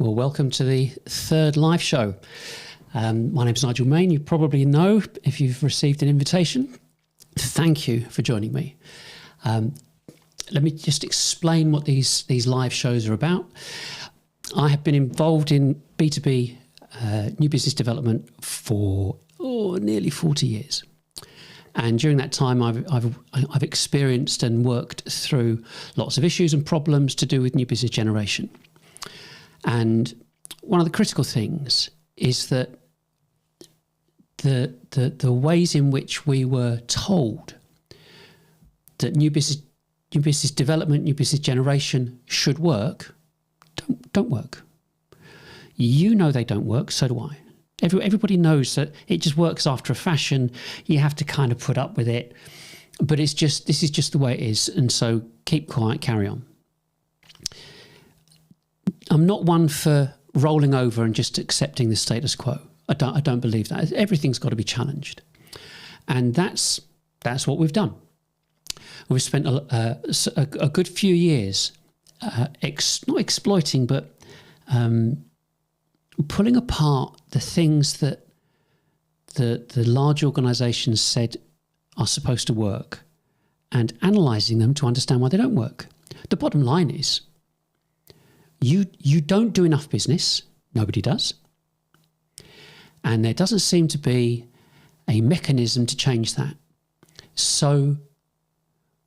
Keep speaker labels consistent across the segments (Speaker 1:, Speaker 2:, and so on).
Speaker 1: Well, welcome to the third live show. My name's Nigel Main. You probably know if you've received an invitation. Thank you for joining me. Let me just explain what these live shows are about. I have been involved in B2B new business development for nearly 40 years. And during that time, I've experienced and worked through lots of issues and problems to do with new business generation. And one of the critical things is that the ways in which we were told that new business development, new business generation should work, don't work. You know they don't work, so do I. Everybody knows that it just works after a fashion. You have to kind of put up with it, but this is just the way it is. And so keep quiet, carry on. I'm not one for rolling over and just accepting the status quo. I don't believe that. Everything's got to be challenged, and that's what we've done. We've spent a good few years not exploiting, but pulling apart the things that the large organisations said are supposed to work and analysing them to understand why they don't work. The bottom line is you don't do enough business. Nobody does. And there doesn't seem to be a mechanism to change that. So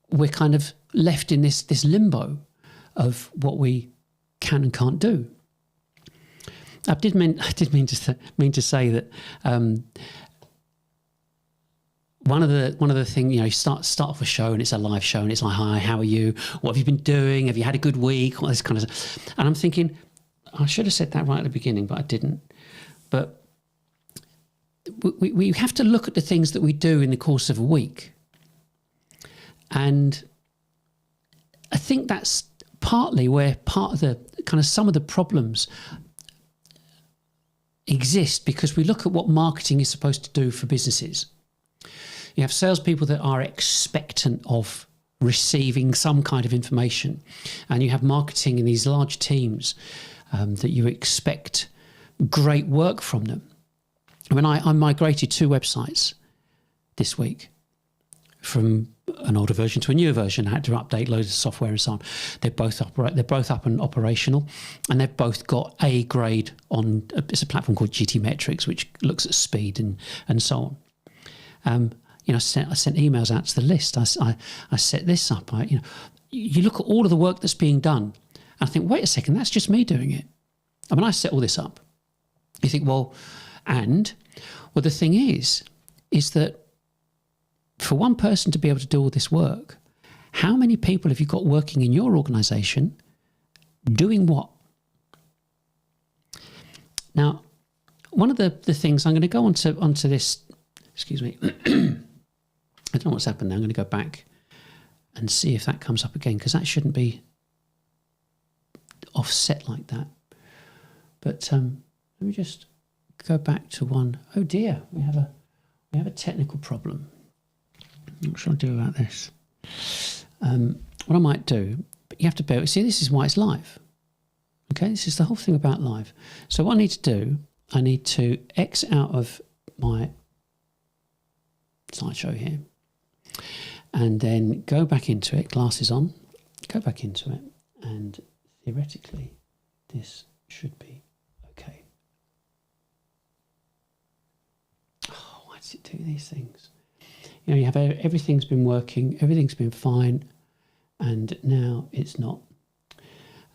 Speaker 1: we're kind of left in this limbo of what we can and can't do. I did mean to say that one of the things, you start off a show and it's a live show and it's like, hi, how are you? What have you been doing? Have you had a good week? All this kind of stuff. And I'm thinking, I should have said that right at the beginning, but I didn't. But we have to look at the things that we do in the course of a week. And I think that's partly where part of the kind of some of the problems exist, because we look at what marketing is supposed to do for businesses. You have salespeople that are expectant of receiving some kind of information, and you have marketing in these large teams that you expect great work from them. I mean, I migrated 2 websites this week from an older version to a newer version. I had to update loads of software and so on. They're both up and operational, and they've both got A grade on. It's a platform called GT Metrics, which looks at speed and so on. I sent emails out to the list. I set this up. You look at all of the work that's being done, and I think, wait a second, that's just me doing it. I mean, I set all this up. You think, well, the thing is that for one person to be able to do all this work, how many people have you got working in your organisation doing what? Now, one of the things, I'm going to go onto this, excuse me, I don't know what's happened now. I'm going to go back and see if that comes up again, because that shouldn't be offset like that. But let me just go back to one. Oh dear, we have a technical problem. What should I do about this? What I might do, but you have to bear with. See, this is why it's live. Okay, this is the whole thing about live. So what I need to do, I need to exit out of my slideshow here, and then go back into it, glasses on, go back into it, and theoretically this should be okay. Oh, why does it do these things? You have everything's been working, everything's been fine, and now it's not.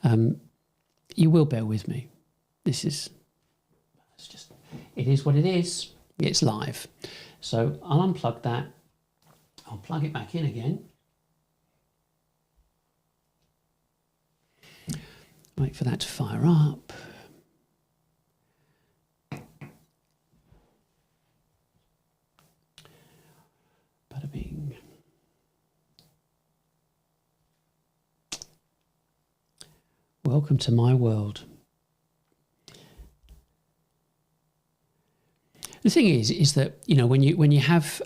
Speaker 1: You will bear with me. It is what it is. It's live. So I'll unplug that. I'll plug it back in again. Wait for that to fire up. Bada bing. Welcome to my world. The thing is that when you have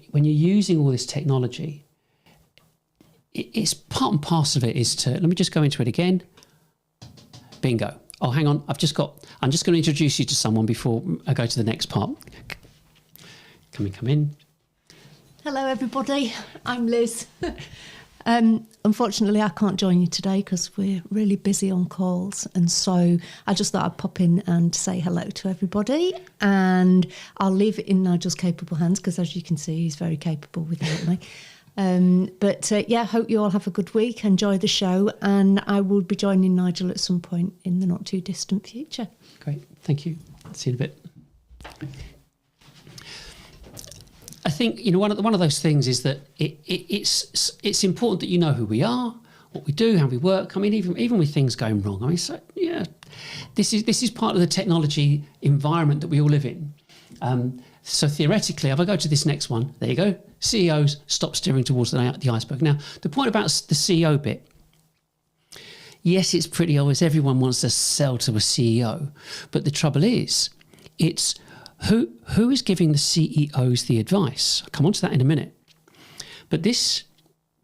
Speaker 1: when you're using all this technology, it's part and parcel of it is to, let me just go into it again. Bingo. Oh, hang on. I'm just going to introduce you to someone before I go to the next part. Come in.
Speaker 2: Hello, everybody. I'm Liz. Unfortunately, I can't join you today because we're really busy on calls. And so I just thought I'd pop in and say hello to everybody. And I'll leave it in Nigel's capable hands because, as you can see, he's very capable without me. Hope you all have a good week. Enjoy the show. And I will be joining Nigel at some point in the not too distant future.
Speaker 1: Great. Thank you. See you in a bit. I think, one of those things is that it's important that you know who we are, what we do, how we work. I mean, even with things going wrong. I mean, this is part of the technology environment that we all live in. So theoretically, if I go to this next one, there you go. CEOs, stop steering towards the iceberg. Now, the point about the CEO bit, yes, it's pretty obvious. Everyone wants to sell to a CEO. But the trouble is, it's who is giving the CEOs the advice? I'll come on to that in a minute. But this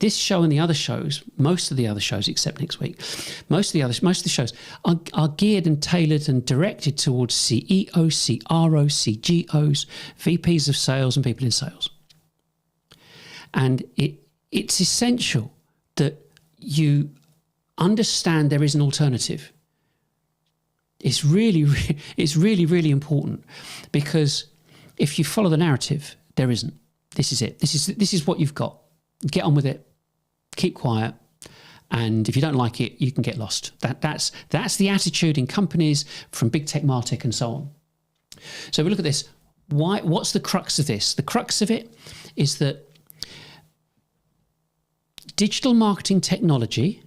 Speaker 1: show and the other shows, most of the other shows except next week, most of the shows are geared and tailored and directed towards CEOs, CROs, CGOs, VPs of sales and people in sales. And it's essential that you understand there is an alternative. It's really, really important, because if you follow the narrative, there isn't. This is it. This is what you've got. Get on with it. Keep quiet. And if you don't like it, you can get lost. That's the attitude in companies from big tech, martech, and so on. So we look at this. What's the crux of this? The crux of it is that digital marketing technology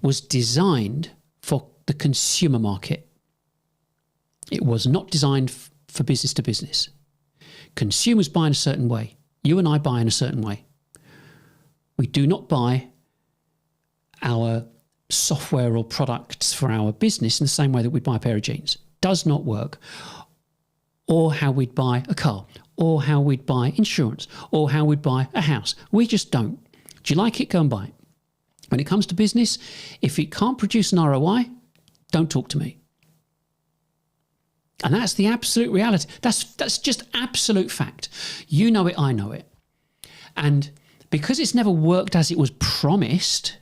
Speaker 1: was designed for the consumer market. It was not designed for business to business. Consumers buy in a certain way. You and I buy in a certain way. We do not buy our software or products for our business in the same way that we buy a pair of jeans. Does not work. Or how we'd buy a car, or how we'd buy insurance, or how we'd buy a house. We just don't. Do you like it? Go and buy it. When it comes to business, if it can't produce an ROI, don't talk to me. And that's the absolute reality. That's just absolute fact. You know it, I know it. And because it's never worked as it was promised,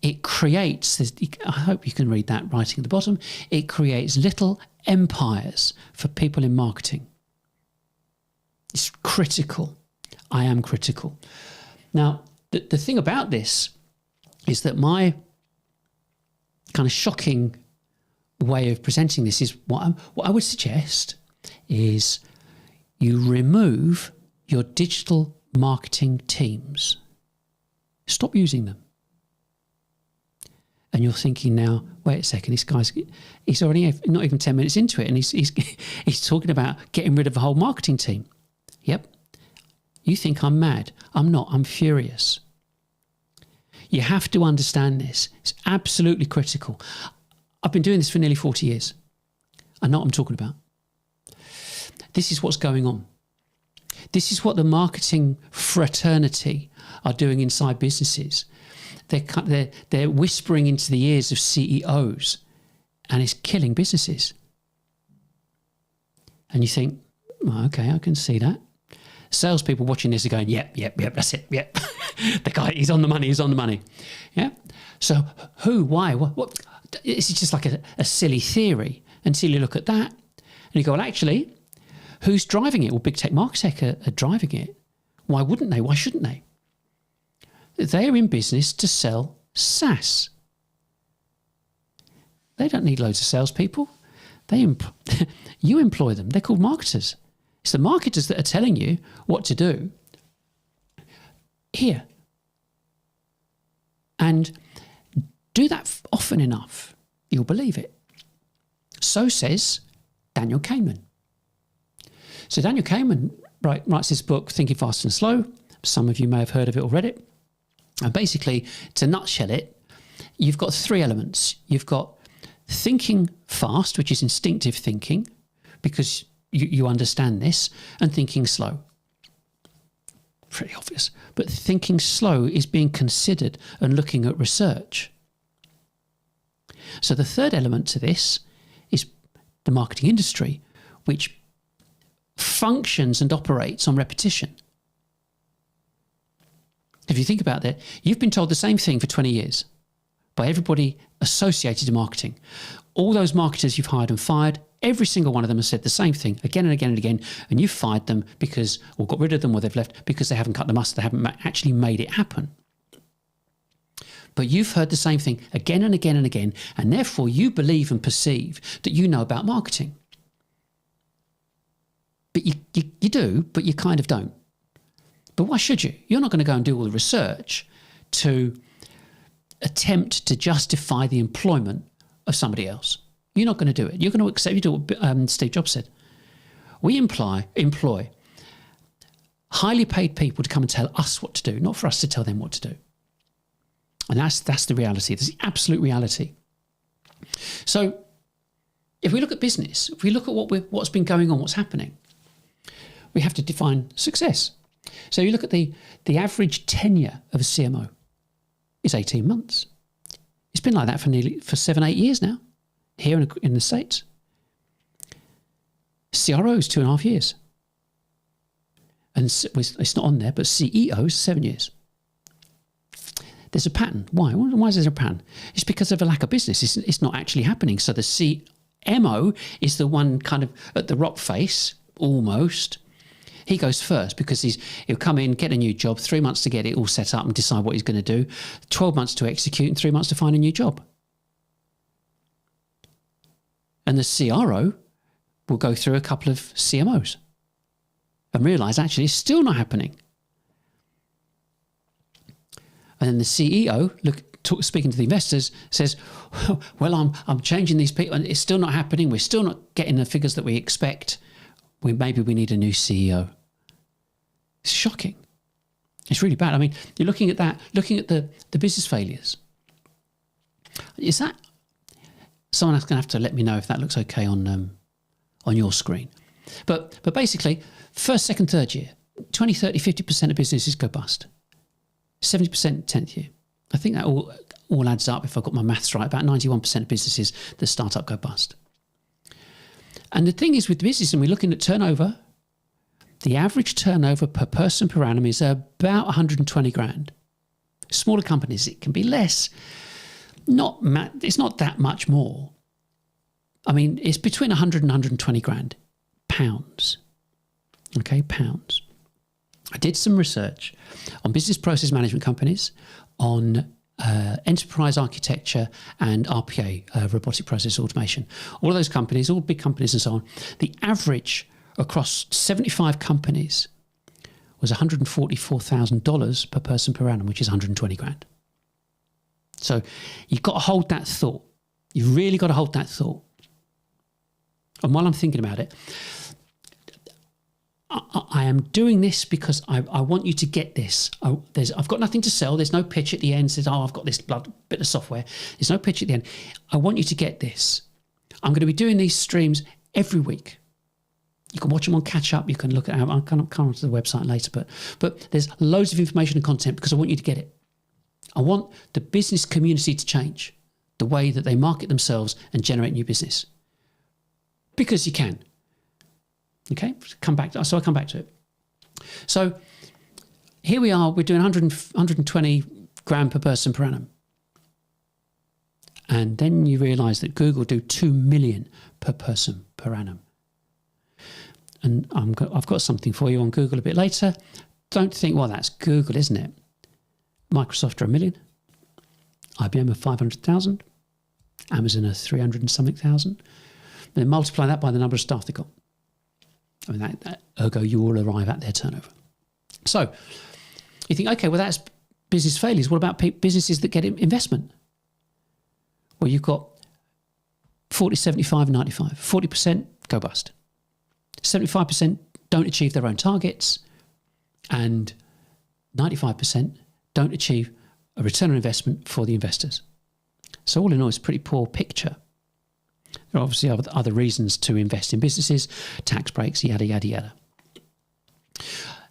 Speaker 1: it creates this, I hope you can read that writing at the bottom, it creates little empires for people in marketing. It's critical. I am critical. Now, the thing about this is that my kind of shocking way of presenting this is what I would suggest is you remove your digital marketing teams. Stop using them. And you're thinking now, wait a second, this guy's, he's already not even 10 minutes into it, and he's talking about getting rid of the whole marketing team. Yep. You think I'm mad. I'm not. I'm furious. You have to understand this. It's absolutely critical. I've been doing this for nearly 40 years. I know what I'm talking about. This is what's going on. This is what the marketing fraternity are doing inside businesses. They're whispering into the ears of CEOs, and it's killing businesses. And you think, well, okay, I can see that. Salespeople watching this are going, yep, that's it, yep. The guy, he's on the money. Yeah. So who, why, what? It's just like a silly theory until you look at that and you go, well, actually, who's driving it? Well, big tech, martech are driving it. Why wouldn't they? Why shouldn't they? They're in business to sell SaaS. They don't need loads of salespeople. You employ them. They're called marketers. It's the marketers that are telling you what to do here. And do that often enough, you'll believe it. So says Daniel Kahneman. So Daniel Kahneman writes this book, Thinking Fast and Slow. Some of you may have heard of it or read it. And basically, to nutshell it, you've got three elements. You've got thinking fast, which is instinctive thinking, because you understand this, and thinking slow. Pretty obvious. But thinking slow is being considered and looking at research. So the third element to this is the marketing industry, which functions and operates on repetition. If you think about that, you've been told the same thing for 20 years by everybody associated to marketing. All those marketers you've hired and fired, every single one of them has said the same thing again and again and again, and you've fired them because, or got rid of them, or they've left because they haven't cut the mustard, they haven't actually made it happen. But you've heard the same thing again and again and again, and therefore you believe and perceive that you know about marketing. But you do, but you kind of don't. But why should you? You're not going to go and do all the research to attempt to justify the employment of somebody else. You're not going to do it. You're going to accept, you do what Steve Jobs said. We employ highly paid people to come and tell us what to do, not for us to tell them what to do. And that's the reality. That's the absolute reality. So if we look at business, if we look at what's been going on, what's happening, we have to define success. So you look at the average tenure of a CMO is 18 months. It's been like that for 7-8 years now, here in the States. CROs, 2.5 years. And it's not on there, but CEOs, 7 years. There's a pattern. Why? Why is there a pattern? It's because of a lack of business. It's not actually happening. So the CMO is the one kind of at the rock face, almost. He goes first because he'll come in, get a new job, 3 months to get it all set up and decide what he's going to do, 12 months to execute, and 3 months to find a new job. And the CRO will go through a couple of CMOs and realise actually it's still not happening. And then the CEO, speaking to the investors, says, well, I'm changing these people and it's still not happening. We're still not getting the figures that we expect. Maybe we need a new CEO. It's shocking. It's really bad. I mean, you're looking at that, looking at the business failures. Is that... Someone else going to have to let me know if that looks okay on your screen. But basically, first, second, third year, 20, 30, 50% of businesses go bust. 70% 10th year. I think that all adds up, if I've got my maths right, about 91% of businesses that start up go bust. And the thing is with business, and we're looking at turnover, the average turnover per person per annum is about 120 grand. Smaller companies, it can be less. It's not that much more. I mean, it's between 100 and 120 grand. Pounds. Okay, pounds. I did some research on business process management companies, on enterprise architecture and RPA, robotic process automation. All of those companies, all big companies and so on, the average across 75 companies was $144,000 per person per annum, which is 120 grand. So you've got to hold that thought. You've really got to hold that thought. And while I'm thinking about it, I am doing this because I want you to get this. I've got nothing to sell. There's no pitch at the end. Says, I've got this bit of software. There's no pitch at the end. I want you to get this. I'm going to be doing these streams every week. You can watch them on Catch Up. You can look at. I'll come onto the website later, but there's loads of information and content because I want you to get it. I want the business community to change the way that they market themselves and generate new business. Because you can. Okay, so I come back to it. So here we are, we're doing 120 grand per person per annum. And then you realise that Google do 2 million per person per annum. And I've got something for you on Google a bit later. Don't think, well, that's Google, isn't it? Microsoft are 1 million. IBM are 500,000. Amazon are 300 and something thousand. And then multiply that by the number of staff they've got. I mean, ergo, you will arrive at their turnover. So you think, okay, well, that's business failures. What about businesses that get investment? Well, you've got 40, 75, and 95. 40% go bust. 75% don't achieve their own targets. And 95% don't achieve a return on investment for the investors. So all in all, it's a pretty poor picture. There are obviously other reasons to invest in businesses, tax breaks, yada, yada, yada.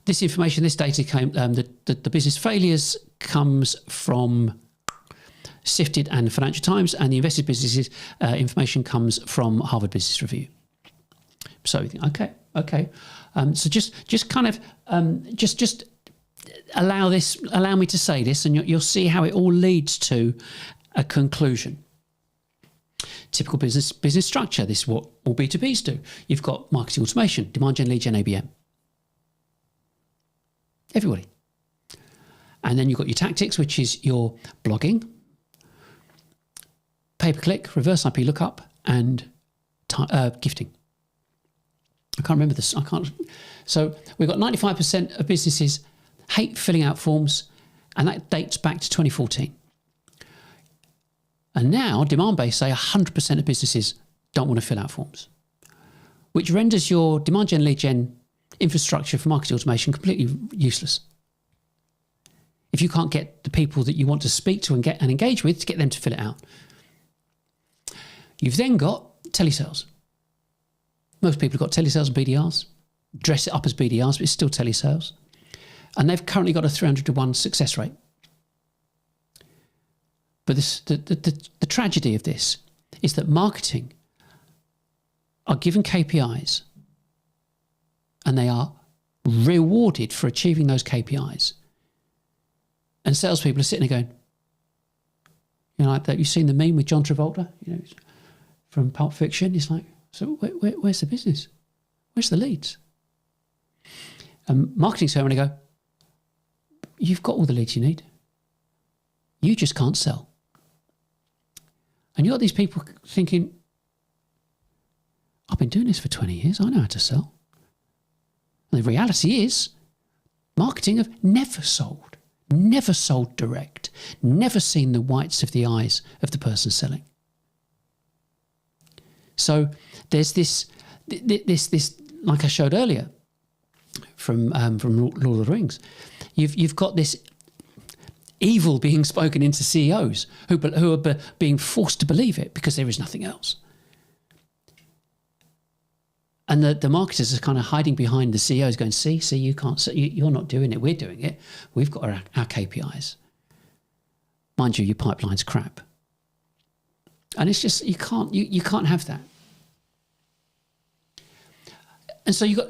Speaker 1: This information, this data came, the business failures comes from Sifted and the Financial Times, and the Invested Businesses information comes from Harvard Business Review. So you think, okay. So just kind of just allow me to say this, and you'll see how it all leads to a conclusion. Typical business structure. This is what all B2Bs do. You've got marketing automation, demand gen, lead gen, ABM. Everybody. And then you've got your tactics, which is your blogging, pay-per-click, reverse IP lookup, and gifting. I can't remember this. So we've got 95% of businesses hate filling out forms, and that dates back to 2014. And now, demand-based say 100% of businesses don't want to fill out forms, which renders your demand gen, lead gen infrastructure for marketing automation completely useless. If you can't get the people that you want to speak to and engage with to get them to fill it out. You've then got telesales. Most people have got telesales and BDRs. Dress it up as BDRs, but it's still telesales. And they've currently got a 300-to-1 success rate. But the tragedy of this is that marketing are given KPIs and they are rewarded for achieving those KPIs. And salespeople are sitting there going, like that. You've seen the meme with John Travolta, from Pulp Fiction. It's like, so where's the business? Where's the leads? And marketing ceremony go, you've got all the leads you need. You just can't sell. And you've got these people thinking, I've been doing this for 20 years. I know how to sell. And the reality is, marketing have never sold direct, never seen the whites of the eyes of the person selling. So there's this, like I showed earlier from Lord of the Rings. You've got this evil being spoken into CEOs who are being forced to believe it because there is nothing else. And the marketers are kind of hiding behind the CEOs going, see, you can't, you're not doing it, we're doing it. We've got our KPIs. Mind you, your pipeline's crap. And it's just, you can't have that. And so you've got,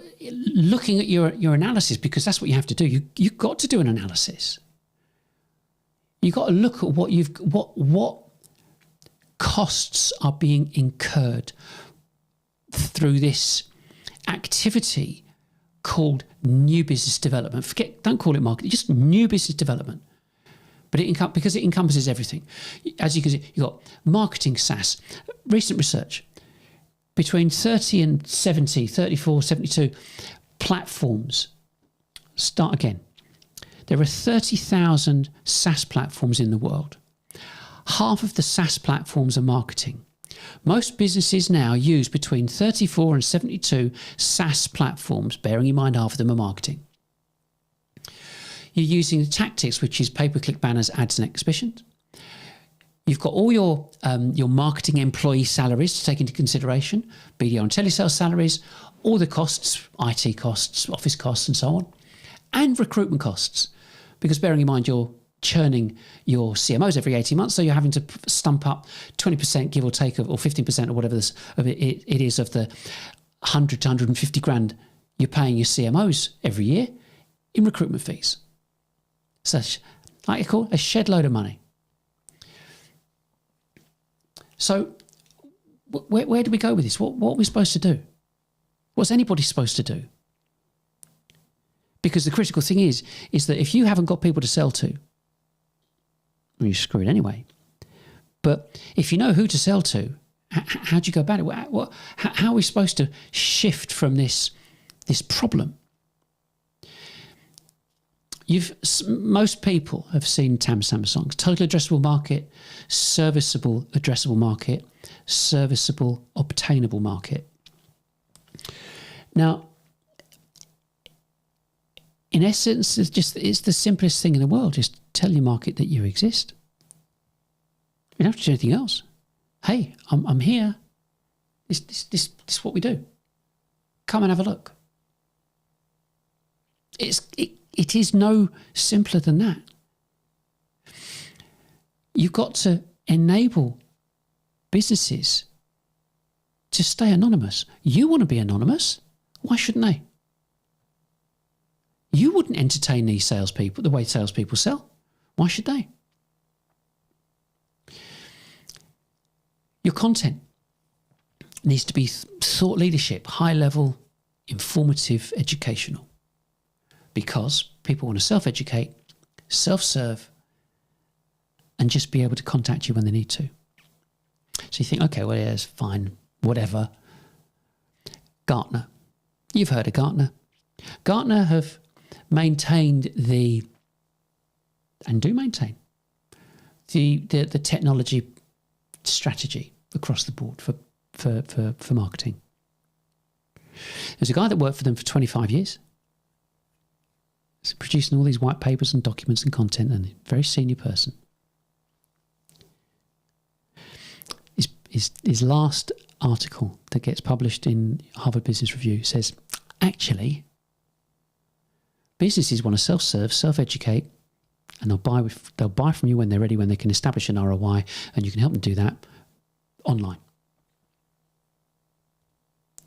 Speaker 1: looking at your analysis, because that's what you have to do. You've got to do an analysis. You've got to look at what costs are being incurred through this activity called new business development. Don't call it marketing, just new business development. But because it encompasses everything. As you can see, you've got marketing SaaS. Recent research, between 30 and 70, 34, 72 platforms. Start again. There are 30,000 SaaS platforms in the world. Half of the SaaS platforms are marketing. Most businesses now use between 34 and 72 SaaS platforms, bearing in mind half of them are marketing. You're using the tactics, which is pay-per-click banners, ads and exhibitions. You've got all your marketing employee salaries to take into consideration, BDR and telesales salaries, all the costs, IT costs, office costs and so on, and recruitment costs. Because bearing in mind you're churning your CMOs every 18 months, so you're having to stump up 20%, give or take, or 15% or whatever it is of the 100 to 150 grand you're paying your CMOs every year in recruitment fees. So, like you call a shed load of money. So, where do we go with this? What are we supposed to do? What's anybody supposed to do? Because the critical thing is that if you haven't got people to sell to, well, you're screwed anyway. But if you know who to sell to, how do you go about it? How are we supposed to shift from this problem? Most people have seen Tam Summer songs: total addressable market, serviceable addressable market, serviceable obtainable market. Now, in essence, it's the simplest thing in the world. Just tell your market that you exist. You don't have to do anything else. Hey, I'm here. This is what we do. Come and have a look. It is no simpler than that. You've got to enable businesses to stay anonymous. You want to be anonymous. Why shouldn't they? You wouldn't entertain these salespeople the way salespeople sell. Why should they? Your content needs to be thought leadership, high level, informative, educational. Because people want to self-educate, self-serve, and just be able to contact you when they need to. So you think, okay, well, yeah, it's fine, whatever. Gartner. You've heard of Gartner. Gartner have maintained and do maintain the technology strategy across the board for marketing. There's a guy that worked for them for 25 years. He's producing all these white papers and documents and content, and a very senior person. His last article that gets published in Harvard Business Review says, actually, businesses want to self-serve, self-educate, and they'll buy from you when they're ready, when they can establish an ROI, and you can help them do that online.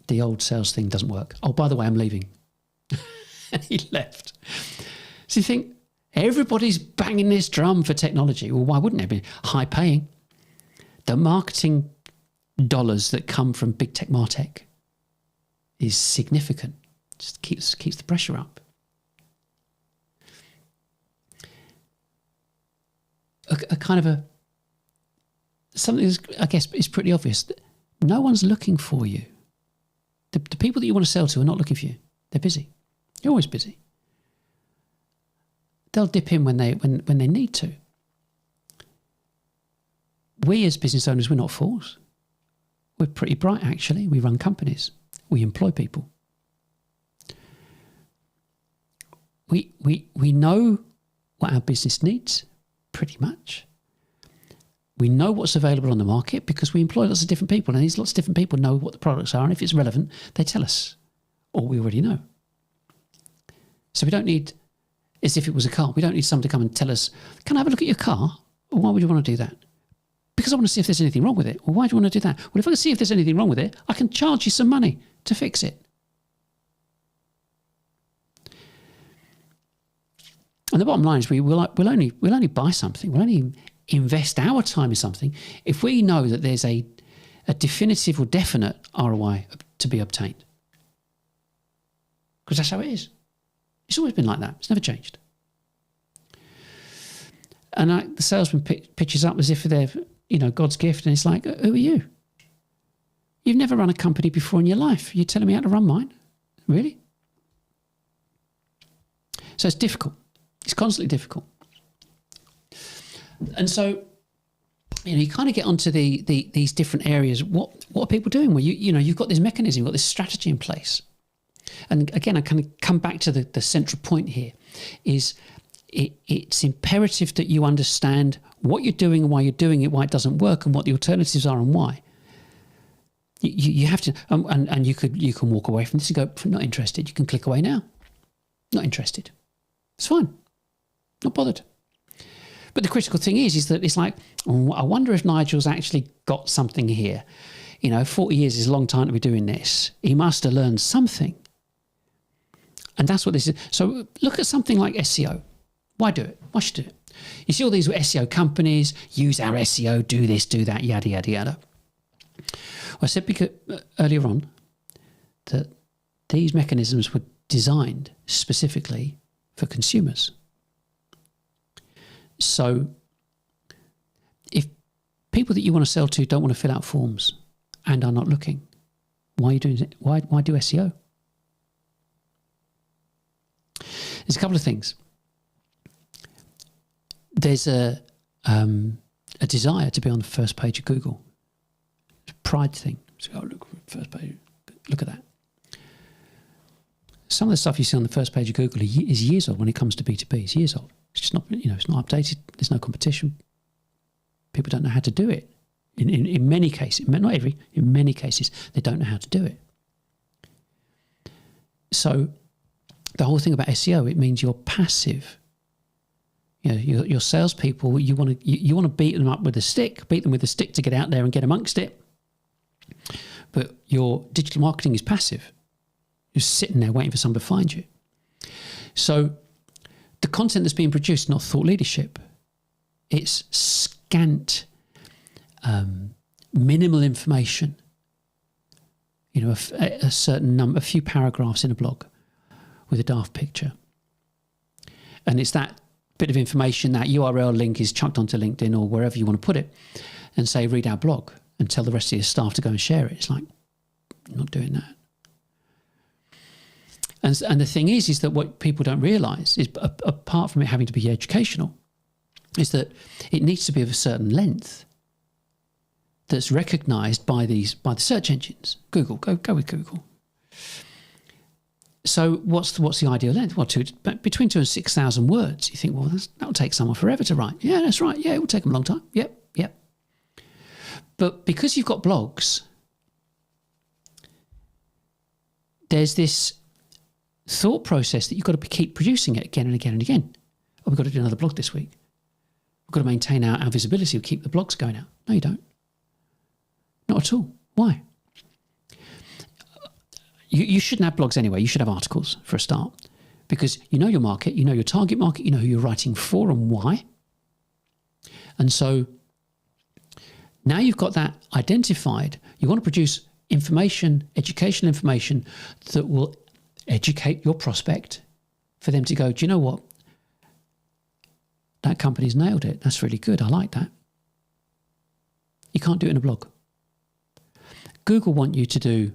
Speaker 1: The old sales thing doesn't work. Oh, by the way, I'm leaving. And he left. So you think, everybody's banging this drum for technology. Well, why wouldn't it be? High paying. The marketing dollars that come from big tech martech is significant. Just keeps the pressure up. A kind of something that's, I guess, is pretty obvious. No one's looking for you. The people that you want to sell to are not looking for you. They're busy. You're always busy. They'll dip in when they need to. We as business owners, we're not fools. We're pretty bright, actually. We run companies. We employ people. We know what our business needs, pretty much. We know what's available on the market because we employ lots of different people, and these lots of different people know what the products are, and if it's relevant, they tell us, or we already know. So we don't need, as if it was a car, we don't need someone to come and tell us, can I have a look at your car? Or why would you want to do that? Because I want to see if there's anything wrong with it. Well, why do you want to do that? Well, if I can see if there's anything wrong with it, I can charge you some money to fix it. And the bottom line is we'll only buy something, we'll only invest our time in something if we know that there's a definitive or definite ROI to be obtained. Because that's how it is. It's always been like that. It's never changed. And the salesman pitches up as if they're, God's gift, and it's like, who are you? You've never run a company before in your life. You're telling me how to run mine? Really? So it's difficult. It's constantly difficult. And so, you kind of get onto these different areas. What are people doing? Well, you've got this mechanism, you've got this strategy in place. And again, I kind of come back to the central point here, is it's imperative that you understand what you're doing and why you're doing it, why it doesn't work, and what the alternatives are and why. You have to, and you can walk away from this and go, not interested. You can click away now. Not interested. It's fine. Not bothered. But the critical thing is that it's like, I wonder if Nigel's actually got something here. 40 years is a long time to be doing this. He must have learned something. And that's what this is. So look at something like SEO. Why do it? Why should do it? You see all these SEO companies, use our SEO, do this, do that, yada, yada, yada. Well, I said earlier on that these mechanisms were designed specifically for consumers. So if people that you want to sell to don't want to fill out forms and are not looking, why are you doing it? Why do SEO? There's a couple of things. There's a desire to be on the first page of Google. It's a pride thing. So, look, first page, look at that. Some of the stuff you see on the first page of Google is years old when it comes to B2B. It's years old. It's just not, it's not updated. There's no competition. People don't know how to do it. In many cases, not every, in many cases, they don't know how to do it. So the whole thing about SEO, it means you're passive. You know, your salespeople, you want to beat them up with a stick, to get out there and get amongst it. But your digital marketing is passive. You're sitting there waiting for someone to find you. So the content that's being produced is not thought leadership. It's scant, minimal information. You know, a certain number, a few paragraphs in a blog with a daft picture. And it's that bit of information, that URL link is chucked onto LinkedIn or wherever you want to put it, and say, read our blog, and tell the rest of your staff to go and share it. It's like, I'm not doing that. And the thing is that what people don't realise is, apart from it having to be educational, is that it needs to be of a certain length that's recognised by the search engines. Google, go with Google. So what's the ideal length? Well, between 2,000 and 6,000 words. You think, well, that'll take someone forever to write. Yeah, that's right. Yeah, it will take them a long time. Yep. But because you've got blogs, there's this thought process that you've got to keep producing it again and again and again. Oh, we've got to do another blog this week. We've got to maintain our visibility. We keep the blogs going out. No, you don't. Not at all. Why? You shouldn't have blogs anyway. You should have articles for a start, because you know your market, you know your target market, you know who you're writing for and why. And so now you've got that identified. You want to produce information, educational information that will educate your prospect for them to go, do you know what? That company's nailed it. That's really good. I like that. You can't do it in a blog. Google want you to do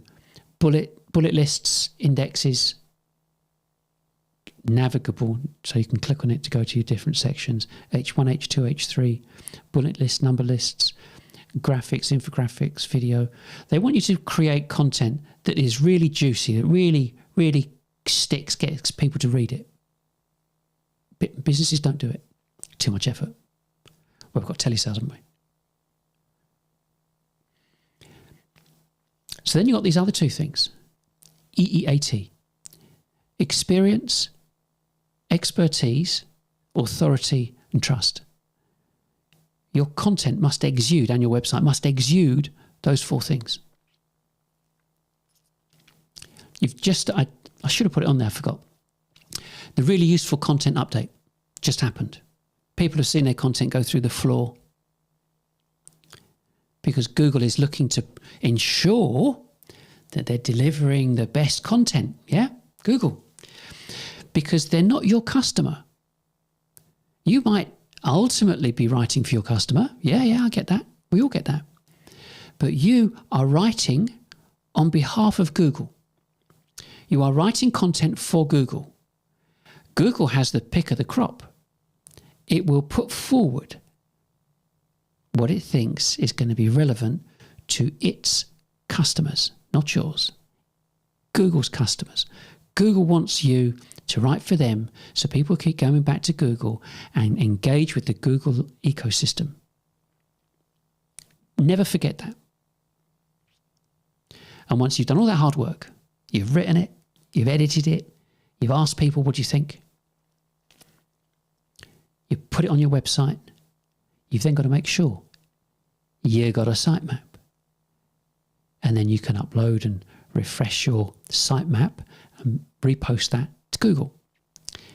Speaker 1: bullet lists, indexes, navigable, so you can click on it to go to your different sections, H1, H2, H3, bullet lists, number lists, graphics, infographics, video. They want you to create content that is really juicy, that really, really sticks, gets people to read it. Businesses don't do it. Too much effort. Well, we've got telesales, haven't we? So then you've got these other two things. EEAT. Experience, expertise, authority, and trust. Your content must exude, and your website must exude those four things. I should have put it on there, I forgot. The really useful content update just happened. People have seen their content go through the floor because Google is looking to ensure that they're delivering the best content. Yeah, Google. Because they're not your customer. You might ultimately be writing for your customer. Yeah, I get that. We all get that. But you are writing on behalf of Google. You are writing content for Google. Google has the pick of the crop. It will put forward what it thinks is going to be relevant to its customers, not yours. Google's customers. Google wants you to write for them so people keep going back to Google and engage with the Google ecosystem. Never forget that. And once you've done all that hard work, you've written it, you've edited it, you've asked people, what do you think? You put it on your website. You've then got to make sure you got a sitemap. And then you can upload and refresh your sitemap and repost that to Google.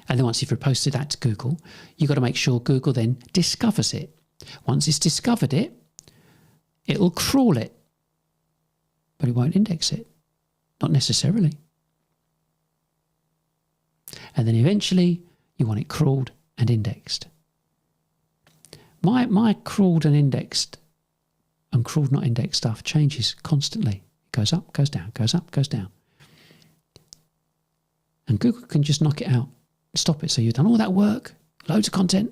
Speaker 1: And then once you've reposted that to Google, you've got to make sure Google then discovers it. Once it's discovered it, it'll crawl it. But it won't index it. Not necessarily. And then eventually you want it crawled and indexed. My crawled and indexed and crawled not indexed stuff changes constantly. It goes up, goes down, goes up, goes down. And Google can just knock it out, stop it. So you've done all that work, loads of content.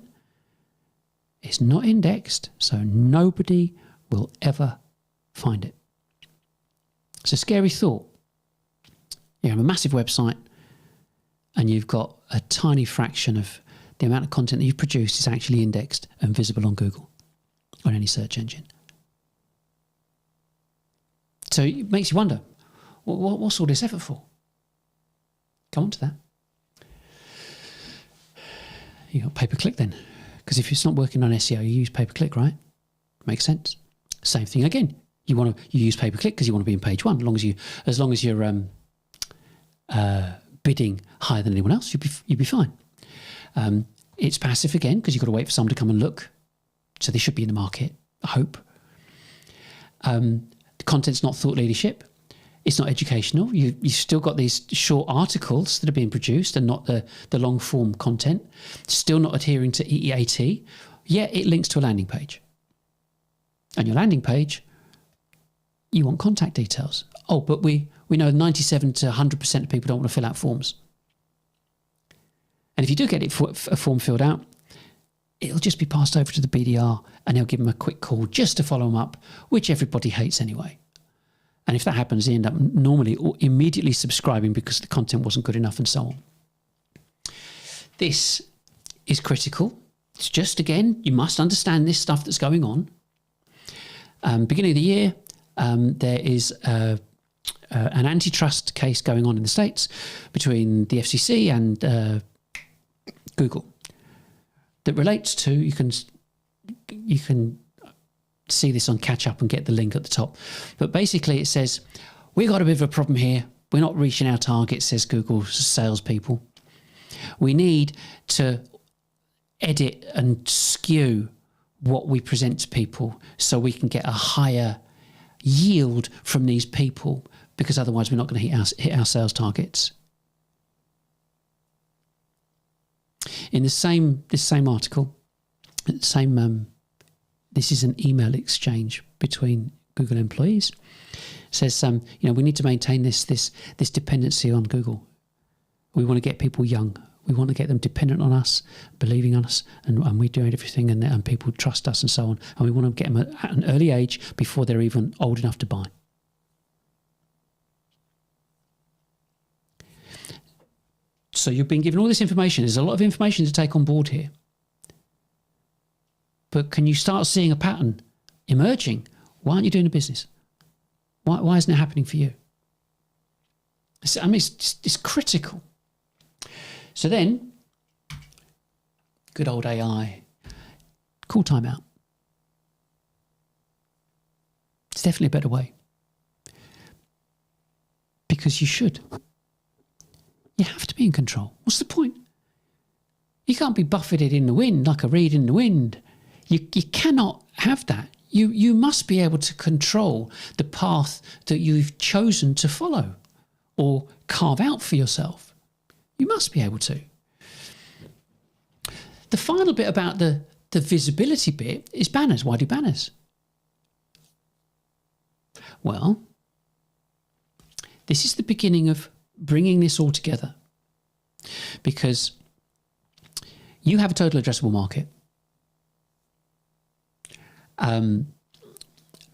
Speaker 1: It's not indexed, so nobody will ever find it. It's a scary thought. You have a massive website and you've got a tiny fraction of the amount of content that you've produced is actually indexed and visible on Google or any search engine. So it makes you wonder, what's all this effort for? Come on to that. You got pay-per-click then. Because if it's not working on SEO, you use pay-per-click, right? Makes sense. Same thing again. You use pay-per-click because you want to be in page one. As long as you're bidding higher than anyone else, you'd be fine. It's passive again because you've got to wait for someone to come and look. So they should be in the market, I hope. The content's not thought leadership. It's not educational. You've still got these short articles that are being produced and not the long form content. Still not adhering to EEAT. Yet it links to a landing page. And your landing page, you want contact details. Oh, but we know 97 to 100% of people don't want to fill out forms. And if you do get a form filled out, it'll just be passed over to the BDR and they'll give them a quick call just to follow them up, which everybody hates anyway. And if that happens, they end up normally immediately subscribing because the content wasn't good enough and so on. This is critical. It's just, again, you must understand this stuff that's going on. Beginning of the year, there is an antitrust case going on in the States between the FCC and Google that relates to, you can see this on Catch Up and get the link at the top. But basically it says, we've got a bit of a problem here. We're not reaching our targets, says Google's salespeople. We need to edit and skew what we present to people so we can get a higher yield from these people, because otherwise we're not going to hit our sales targets. In this same article, this is an email exchange between Google employees. It says, we need to maintain this dependency on Google. We want to get people young. We want to get them dependent on us, believing on us, and we're doing everything, and people trust us and so on. And we want to get them at an early age before they're even old enough to buy. So you've been given all this information. There's a lot of information to take on board here. But can you start seeing a pattern emerging? Why aren't you doing the business? Why isn't it happening for you? It's critical. So then, good old AI, call timeout. It's definitely a better way. Because you should. You have to be in control. What's the point? You can't be buffeted in the wind like a reed in the wind. You cannot have that. You must be able to control the path that you've chosen to follow or carve out for yourself. You must be able to. The final bit about the visibility bit is banners. Why do banners? Well, this is the beginning of bringing this all together, because you have a total addressable market.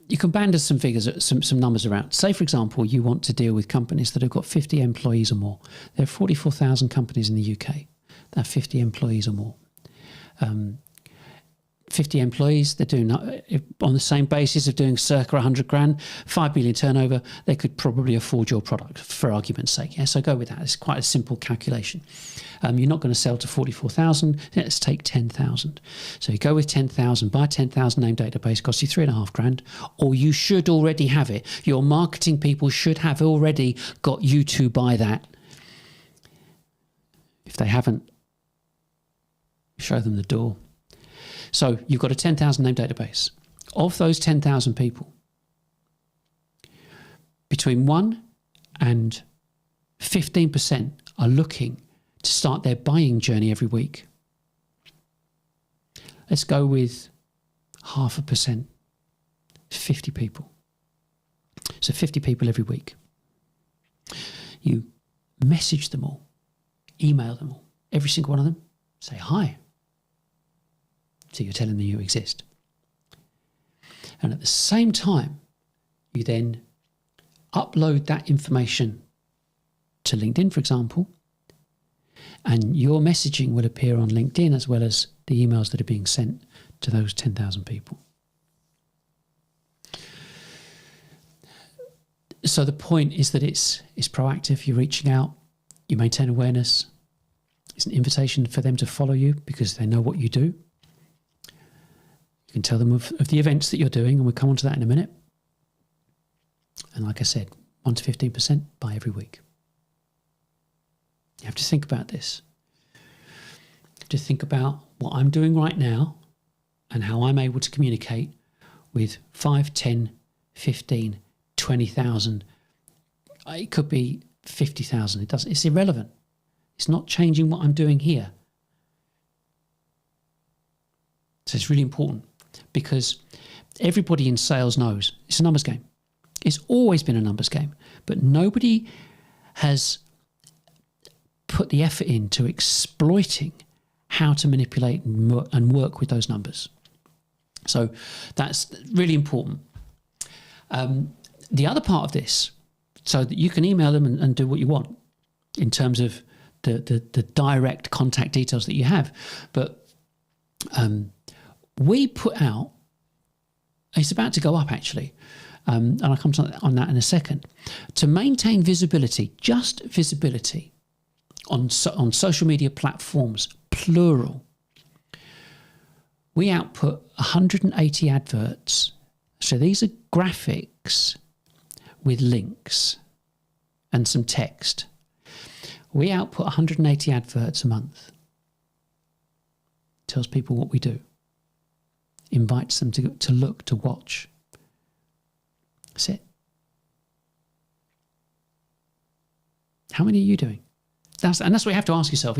Speaker 1: You can bandy some figures, some numbers around. Say, for example, you want to deal with companies that have got 50 employees or more. There are 44,000 companies in the UK that have 50 employees or more. 50 employees, they're doing, on the same basis of doing circa 100 grand, 5 million turnover, they could probably afford your product, for argument's sake. Yeah, so go with that. It's quite a simple calculation. You're not going to sell to 44,000. Let's take 10,000. So you go with 10,000, buy 10,000 name database, costs you 3.5 grand, or you should already have it. Your marketing people should have already got you to buy that. If they haven't, show them the door. So you've got a 10,000 name database. Of those 10,000 people, between 1 and 15% are looking to start their buying journey every week. Let's go with 0.5%, 50 people. So 50 people every week. You message them all, email them all, every single one of them, say hi. So you're telling them you exist. And at the same time, you then upload that information to LinkedIn, for example, and your messaging will appear on LinkedIn as well as the emails that are being sent to those 10,000 people. So the point is that it's proactive, you're reaching out, you maintain awareness, It's an invitation for them to follow you because they know what you do. You can tell them of the events that you're doing, and we'll come on to that in a minute. And like I said, 1 to 15% buy every week. You have to think about this. You have to think about what I'm doing right now and how I'm able to communicate with 5, 10, 15, 20,000. It could be 50,000. It's irrelevant. It's not changing what I'm doing here. So it's really important because everybody in sales knows it's a numbers game. It's always been a numbers game, but nobody has put the effort into exploiting how to manipulate and work with those numbers. So that's really important. The other part of this, so that you can email them and do what you want in terms of the direct contact details that you have. But we put out, it's about to go up actually, and I'll come on that in a second, to maintain visibility, just visibility on social media platforms, plural. We output 180 adverts. So these are graphics with links and some text. We output 180 adverts a month. Tells people what we do. Invites them to look, to watch. That's it. How many are you doing? That's what you have to ask yourself.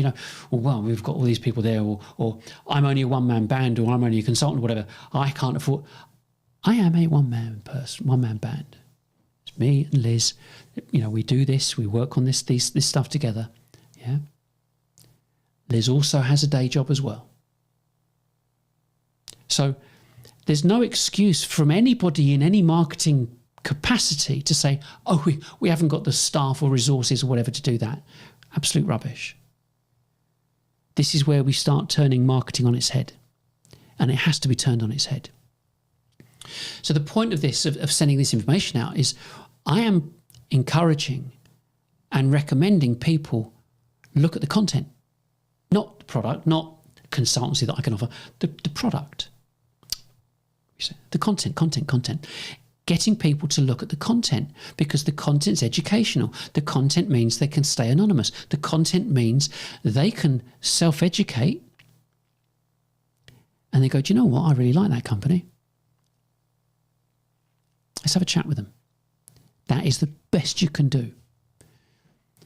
Speaker 1: Well, we've got all these people there, or I'm only a one-man band, or I'm only a consultant, or whatever. I can't afford. I am a one-man band. It's me and Liz. We do this. We work on this stuff together. Yeah. Liz also has a day job as well. So there's no excuse from anybody in any marketing capacity to say, oh, we haven't got the staff or resources or whatever to do that. Absolute rubbish. This is where we start turning marketing on its head, and it has to be turned on its head. So the point of this, of sending this information out, is I am encouraging and recommending people look at the content, not the product, not consultancy that I can offer, the product. The content. Getting people to look at the content, because the content's educational. The content means they can stay anonymous. The content means they can self-educate and they go, do you know what? I really like that company. Let's have a chat with them. That is the best you can do.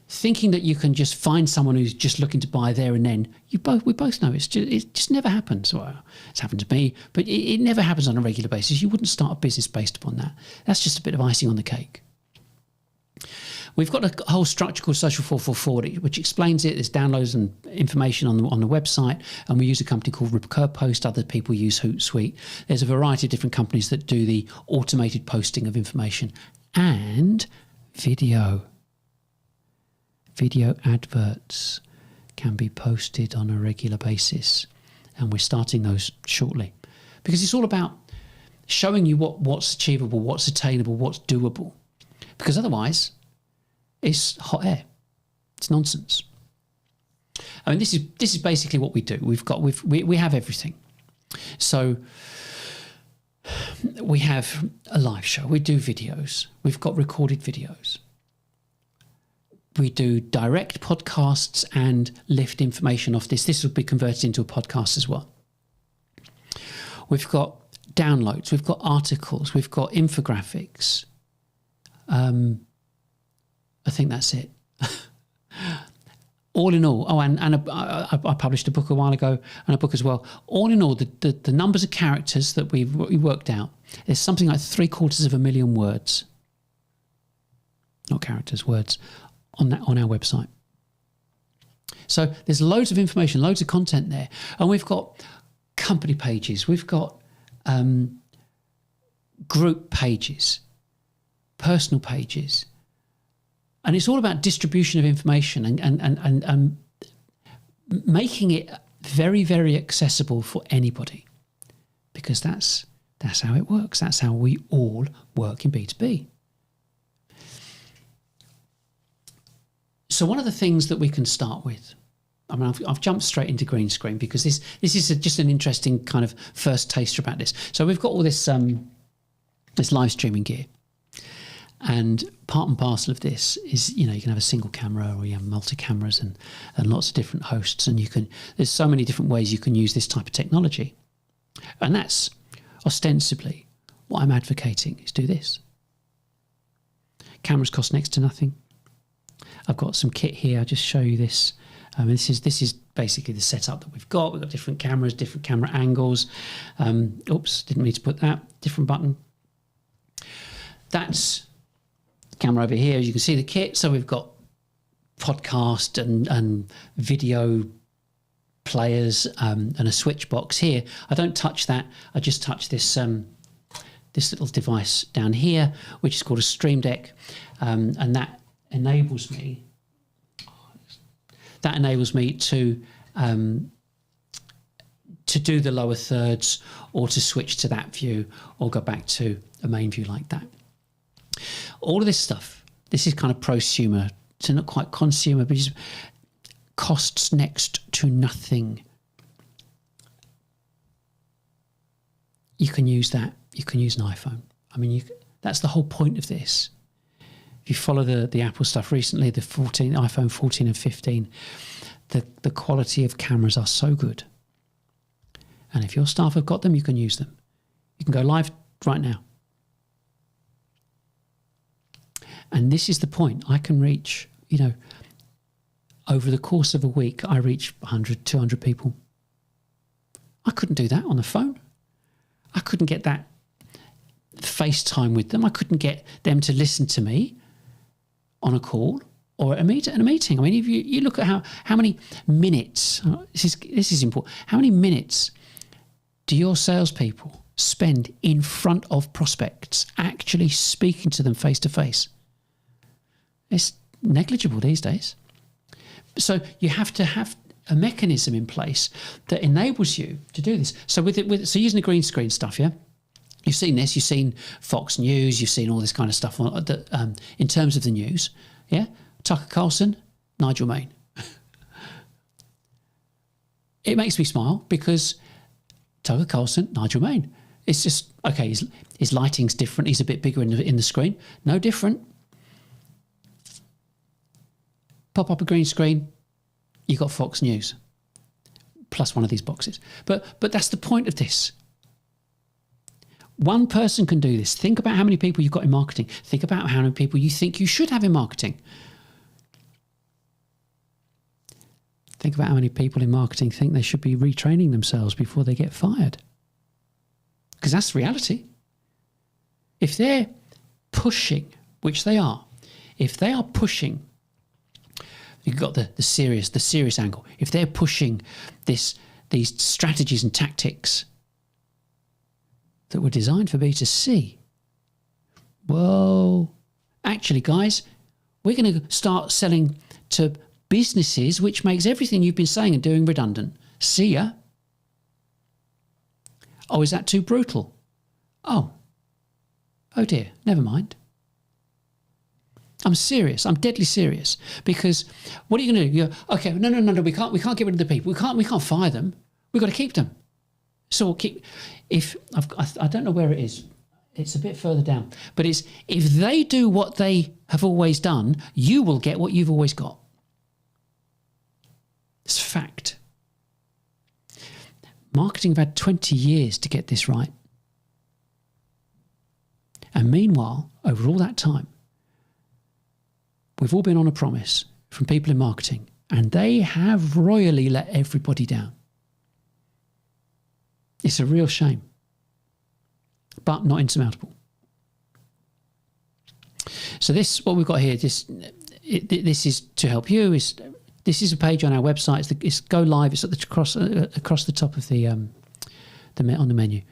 Speaker 1: Thinking that you can just find someone who's just looking to buy there and then, we both know it just never happens. Well, it's happened to me, but it never happens on a regular basis. You wouldn't start a business based upon that. That's just a bit of icing on the cake. We've got a whole structure called Social 444, which explains it. There's downloads and information on the website, and we use a company called RippCurvePost. Other people use Hootsuite. There's a variety of different companies that do the automated posting of information and video. Video adverts can be posted on a regular basis, and we're starting those shortly, because it's all about showing you what's achievable, what's attainable, what's doable, because otherwise it's hot air, it's nonsense. I mean, this is basically what we do. We have everything. So we have a live show, we do videos, we've got recorded videos. We do direct podcasts and lift information off this. This will be converted into a podcast as well. We've got downloads, we've got articles, we've got infographics. I think that's it. All in all, and I published a book a while ago, and a book as well. All in all, the numbers of characters that we worked out, there's something like 750,000 words. Not characters, words. On our website. So there's loads of information, loads of content there, and we've got company pages, we've got group pages, personal pages, and it's all about distribution of information and making it very, very accessible for anybody, because that's how it works. That's how we all work in B2B. So one of the things that we can start with, I mean, I've jumped straight into green screen because this is just an interesting kind of first taster about this. So we've got all this this live streaming gear, and part and parcel of this is, you know, you can have a single camera or you have multi cameras and lots of different hosts, and there's so many different ways you can use this type of technology, and that's ostensibly what I'm advocating is do this. Cameras cost next to nothing. I've got some kit here. I'll just show you this. This is basically the setup that we've got. We've got different cameras, different camera angles. Oops, didn't mean to put that. Different button. That's the camera over here. As you can see the kit. So we've got podcast and video players and a switch box here. I don't touch that. I just touch this this little device down here, which is called a Stream Deck, and that enables me. That enables me to do the lower thirds, or to switch to that view, or go back to a main view like that. All of this stuff, this is kind of prosumer, so not quite consumer, but it costs next to nothing. You can use that. You can use an iPhone. I mean, that's the whole point of this. If you follow the Apple stuff recently, the iPhone 14 and 15, the quality of cameras are so good. And if your staff have got them, you can use them. You can go live right now. And this is the point. I can reach, you know, over the course of a week, I reach 100, 200 people. I couldn't do that on the phone. I couldn't get that FaceTime with them. I couldn't get them to listen to me on a call or at a meeting. I mean, if you look at how many minutes, this is important, how many minutes do your salespeople spend in front of prospects, actually speaking to them face to face? It's negligible these days. So you have to have a mechanism in place that enables you to do this. So so using the green screen stuff, yeah. You've seen this. You've seen Fox News. You've seen all this kind of stuff in terms of the news. Yeah, Tucker Carlson, Nigel Main. It makes me smile because Tucker Carlson, Nigel Main. It's just okay. His lighting's different. He's a bit bigger in the screen. No different. Pop up a green screen. You got Fox News plus one of these boxes. But that's the point of this. One person can do this. Think about how many people you've got in marketing. Think about how many people you think you should have in marketing. Think about how many people in marketing think they should be retraining themselves before they get fired. Because that's reality. If they're pushing, which they are, if they are pushing, you've got the serious angle. If they're pushing these strategies and tactics that were designed for B2C, well, actually, guys, we're going to start selling to businesses, which makes everything you've been saying and doing redundant. See ya. Oh, is that too brutal? Oh dear, never mind. I'm serious. I'm deadly serious. Because what are you going to do? You're, okay, no. We can't get rid of the people. We can't fire them. We've got to keep them. So we'll keep. I don't know where it is. It's a bit further down. But it's if they do what they have always done, you will get what you've always got. It's fact. Marketing have had 20 years to get this right. And meanwhile, over all that time, we've all been on a promise from people in marketing, and they have royally let everybody down. It's a real shame, but not insurmountable. So what we've got here, this is to help you. This is a page on our website. It's go live. It's at the across the top of on the menu.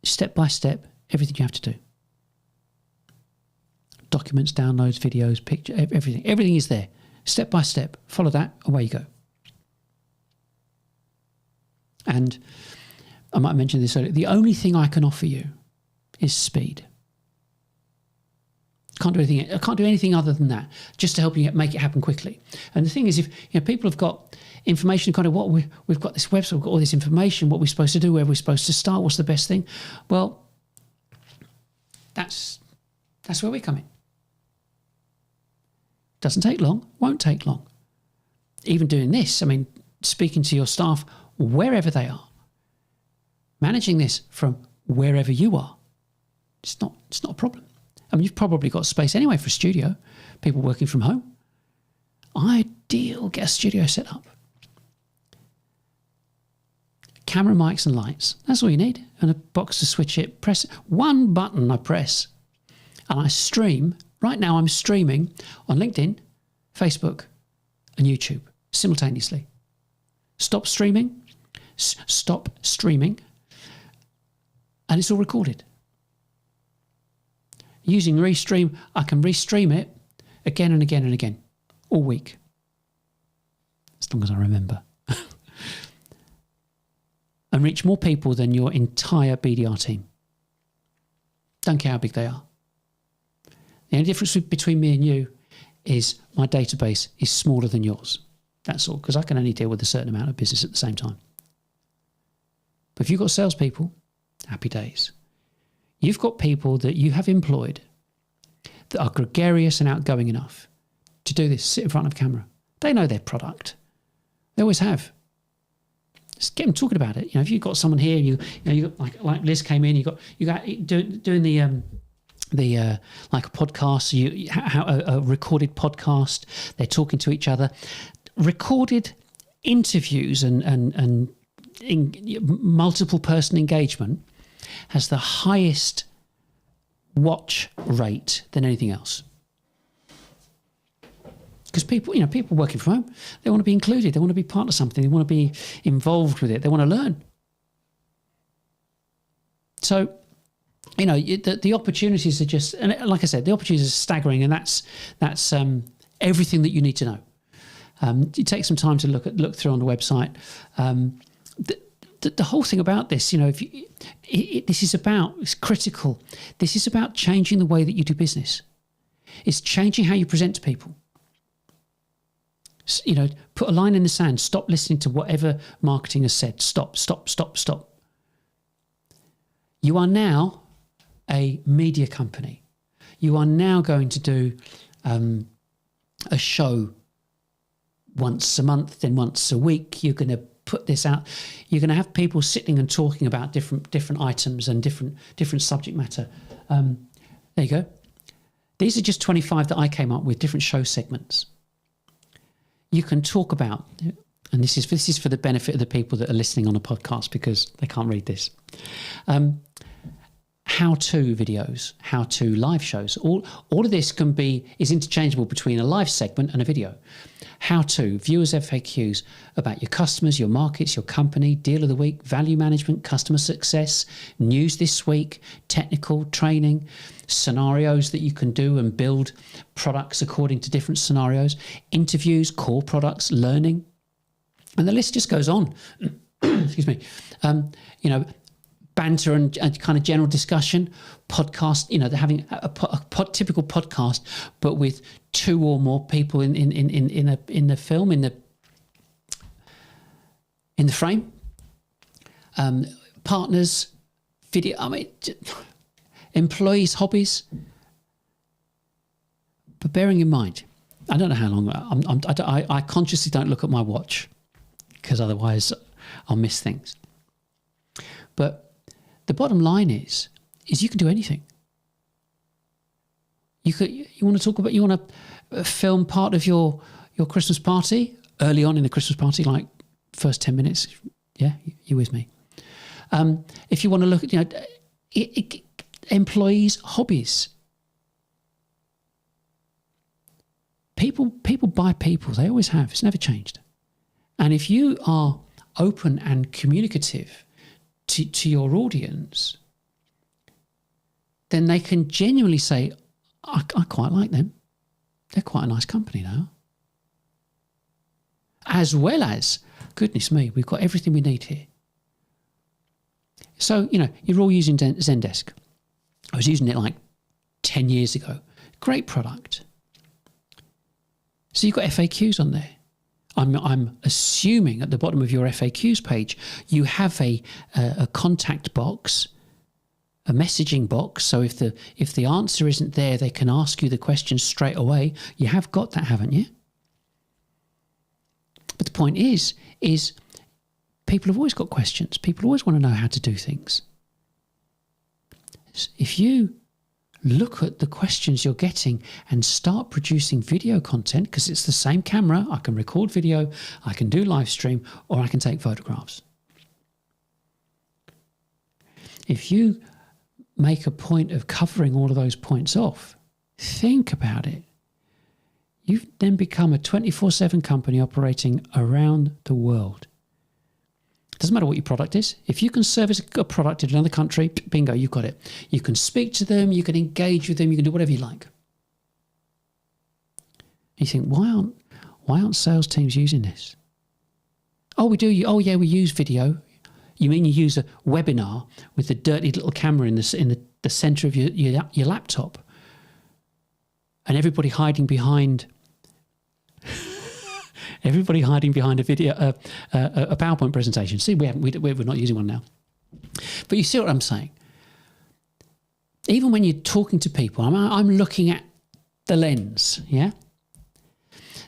Speaker 1: Step by step, everything you have to do. Documents, downloads, videos, picture, everything. Everything is there. Step by step. Follow that. Away you go. And I might mention this earlier. The only thing I can offer you is speed. Can't do anything. I can't do anything other than that, just to help you make it happen quickly. And the thing is, if people have got information, kind of what we've got this website, we've got all this information, what we're supposed to do, where we're supposed to start, what's the best thing. Well, that's where we come in. Doesn't take long, won't take long. Even doing this, I mean, speaking to your staff wherever they are, managing this from wherever you are, it's not a problem. I mean, you've probably got space anyway for a studio, people working from home. Ideal, get a studio set up. Camera, mics and lights, that's all you need. And a box to switch it, press one button I press and I stream. Right now I'm streaming on LinkedIn, Facebook and YouTube simultaneously. Stop streaming, and it's all recorded. Using Restream, I can restream it again and again and again, all week, as long as I remember. And reach more people than your entire BDR team. Don't care how big they are. The only difference between me and you is my database is smaller than yours. That's all, because I can only deal with a certain amount of business at the same time. But if you've got salespeople, happy days. You've got people that you have employed that are gregarious and outgoing enough to do this, sit in front of a camera. They know their product. They always have. Just get them talking about it. If you've got someone here, you got like Liz came in, you got doing the like a podcast, a recorded podcast. They're talking to each other. Recorded interviews and multiple person engagement has the highest watch rate than anything else. Because people working from home, they want to be included, they want to be part of something, they want to be involved with it, they want to learn. So, the opportunities are just, and like I said, the opportunities are staggering, and that's everything that you need to know. You take some time to look through on the website. The whole thing about this, it's critical. This is about changing the way that you do business. It's changing how you present to people. Put a line in the sand. Stop listening to whatever marketing has said. Stop. You are now a media company. You are now going to do a show once a month, then once a week. You're going to put this out. You're going to have people sitting and talking about different items and different subject matter. There you go. These are just 25 that I came up with, different show segments. You can talk about, and this is for the benefit of the people that are listening on a podcast because they can't read this. How-to videos, how-to live shows. All of this is interchangeable between a live segment and a video. How-to, viewers FAQs about your customers, your markets, your company, deal of the week, value management, customer success, news this week, technical training, scenarios that you can do and build products according to different scenarios, interviews, core products, learning. And the list just goes on. Excuse me. Banter and kind of general discussion, podcast, they're having a typical podcast, but with two or more people in the film, in the frame. Partners, video, employees, hobbies. But bearing in mind, I don't know how long, I consciously don't look at my watch because otherwise I'll miss things. But the bottom line is you can do anything. You want to film part of your Christmas party early on in the Christmas party, like first 10 minutes. Yeah, you with me? If you want to look at employees' hobbies. People buy people. They always have. It's never changed. And if you are open and communicative to your audience, then they can genuinely say, I quite like them. They're quite a nice company now. As well as, goodness me, we've got everything we need here. So, you're all using Zendesk. I was using it like 10 years ago. great product. So you've got FAQs on there. I'm assuming at the bottom of your FAQs page, you have a contact box, a messaging box. So if the answer isn't there, they can ask you the question straight away. You have got that, haven't you? But the point is people have always got questions. People always want to know how to do things. If you look at the questions you're getting and start producing video content, because it's the same camera, I can record video, I can do live stream, or I can take photographs. If you make a point of covering all of those points off, think about it. You've then become a 24/7 company operating around the world. Doesn't matter what your product is. If you can service a product in another country, bingo, you've got it. You can speak to them, you can engage with them, you can do whatever you like. You think, why aren't sales teams using this? Oh, we do. Oh, yeah, we use video. You mean you use a webinar with the dirty little camera in the center of your laptop, and everybody hiding behind a video, a PowerPoint presentation. See, we're not using one now. But you see what I'm saying? Even when you're talking to people, I'm looking at the lens, yeah?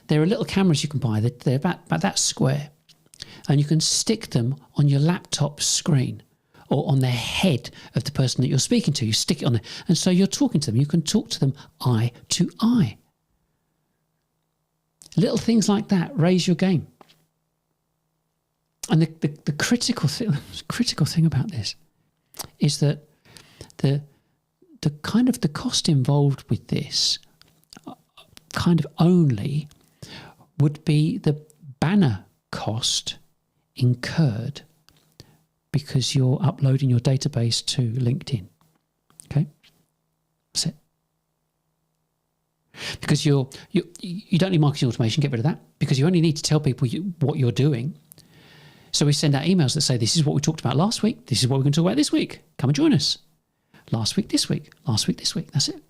Speaker 1: There are little cameras you can buy. They're about that square. And you can stick them on your laptop screen or on the head of the person that you're speaking to. You stick it on there. And so you're talking to them. You can talk to them eye to eye. Little things like that raise your game. And the critical thing about this is that the kind of the cost involved with this kind of only would be the banner cost incurred because you're uploading your database to LinkedIn. Okay? That's it. Because you don't need marketing automation, get rid of that, because you only need to tell people what you're doing. So we send out emails that say, this is what we talked about last week, this is what we're going to talk about this week, come and join us. Last week, this week, last week, this week, that's it.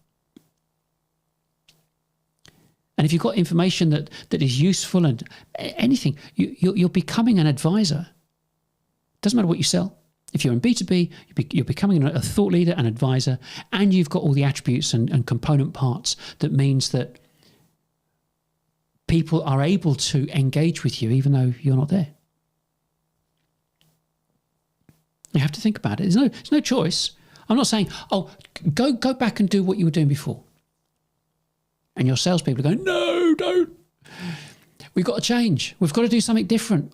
Speaker 1: And if you've got information that is useful and anything, you're becoming an advisor. Doesn't matter what you sell. If you're in B2B, you're becoming a thought leader, an advisor, and you've got all the attributes and component parts that means that people are able to engage with you even though you're not there. You have to think about it. There's no choice. I'm not saying, oh, go back and do what you were doing before. And your salespeople are going, no, don't. We've got to change. We've got to do something different.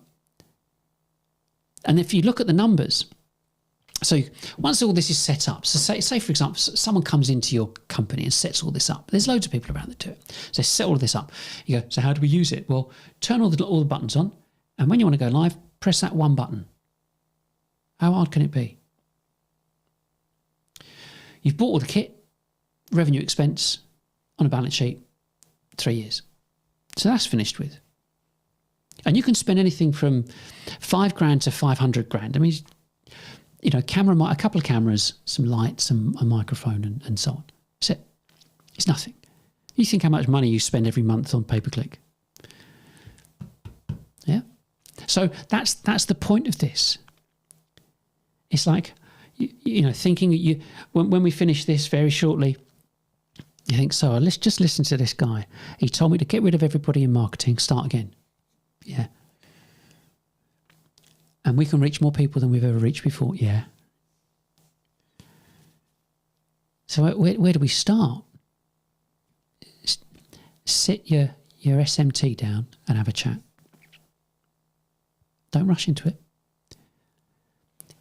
Speaker 1: And if you look at the numbers, so once all this is set up, so say for example, someone comes into your company and sets all this up. There's loads of people around that do it. So they set all of this up. You go, so how do we use it? Well, turn all the buttons on. And when you want to go live, press that one button. How hard can it be? You've bought all the kit, revenue expense, on a balance sheet, 3 years. So that's finished with. And you can spend anything from $5,000 to $500,000. I mean, you know, a couple of cameras, some lights, a microphone, and so on. That's it. It's nothing. You think how much money you spend every month on pay-per-click. Yeah. So that's the point of this. It's like, you know, thinking when we finish this very shortly, you think, so let's just listen to this guy. He told me to get rid of everybody in marketing, start again. Yeah. And we can reach more people than we've ever reached before. Yeah. So where do we start? Sit your SMT down and have a chat. Don't rush into it.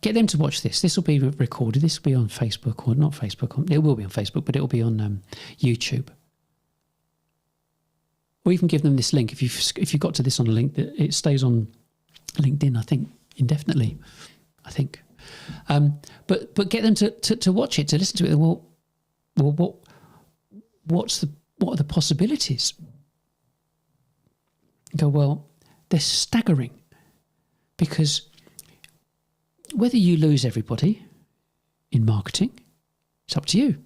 Speaker 1: Get them to watch this. This will be recorded. This will be on Facebook, or not Facebook. It will be on Facebook, but it will be on YouTube. Or even give them this link. If you got to this on a link, it stays on LinkedIn, I think, indefinitely. I think. But get them to watch it, to listen to it. Well, what are the possibilities? Go, well, they're staggering, because whether you lose everybody in marketing, it's up to you.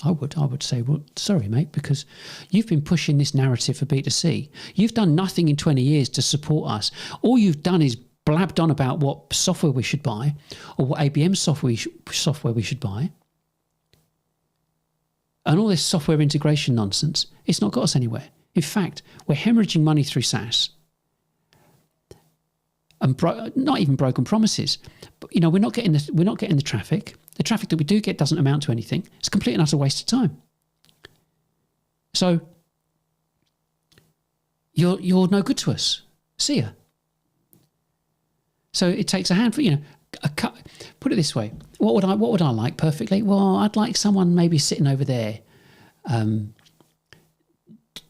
Speaker 1: I would say, well, sorry, mate, because you've been pushing this narrative for B2C. You've done nothing in 20 years to support us. All you've done is blabbed on about what software we should buy or what ABM software we should buy. And all this software integration nonsense, it's not got us anywhere. In fact, we're hemorrhaging money through SaaS. And not even broken promises. But, we're not getting the traffic. The traffic that we do get doesn't amount to anything. It's a complete and utter waste of time. So you're no good to us. See ya. So it takes a handful. Put it this way: what would I like perfectly? Well, I'd like someone maybe sitting over there,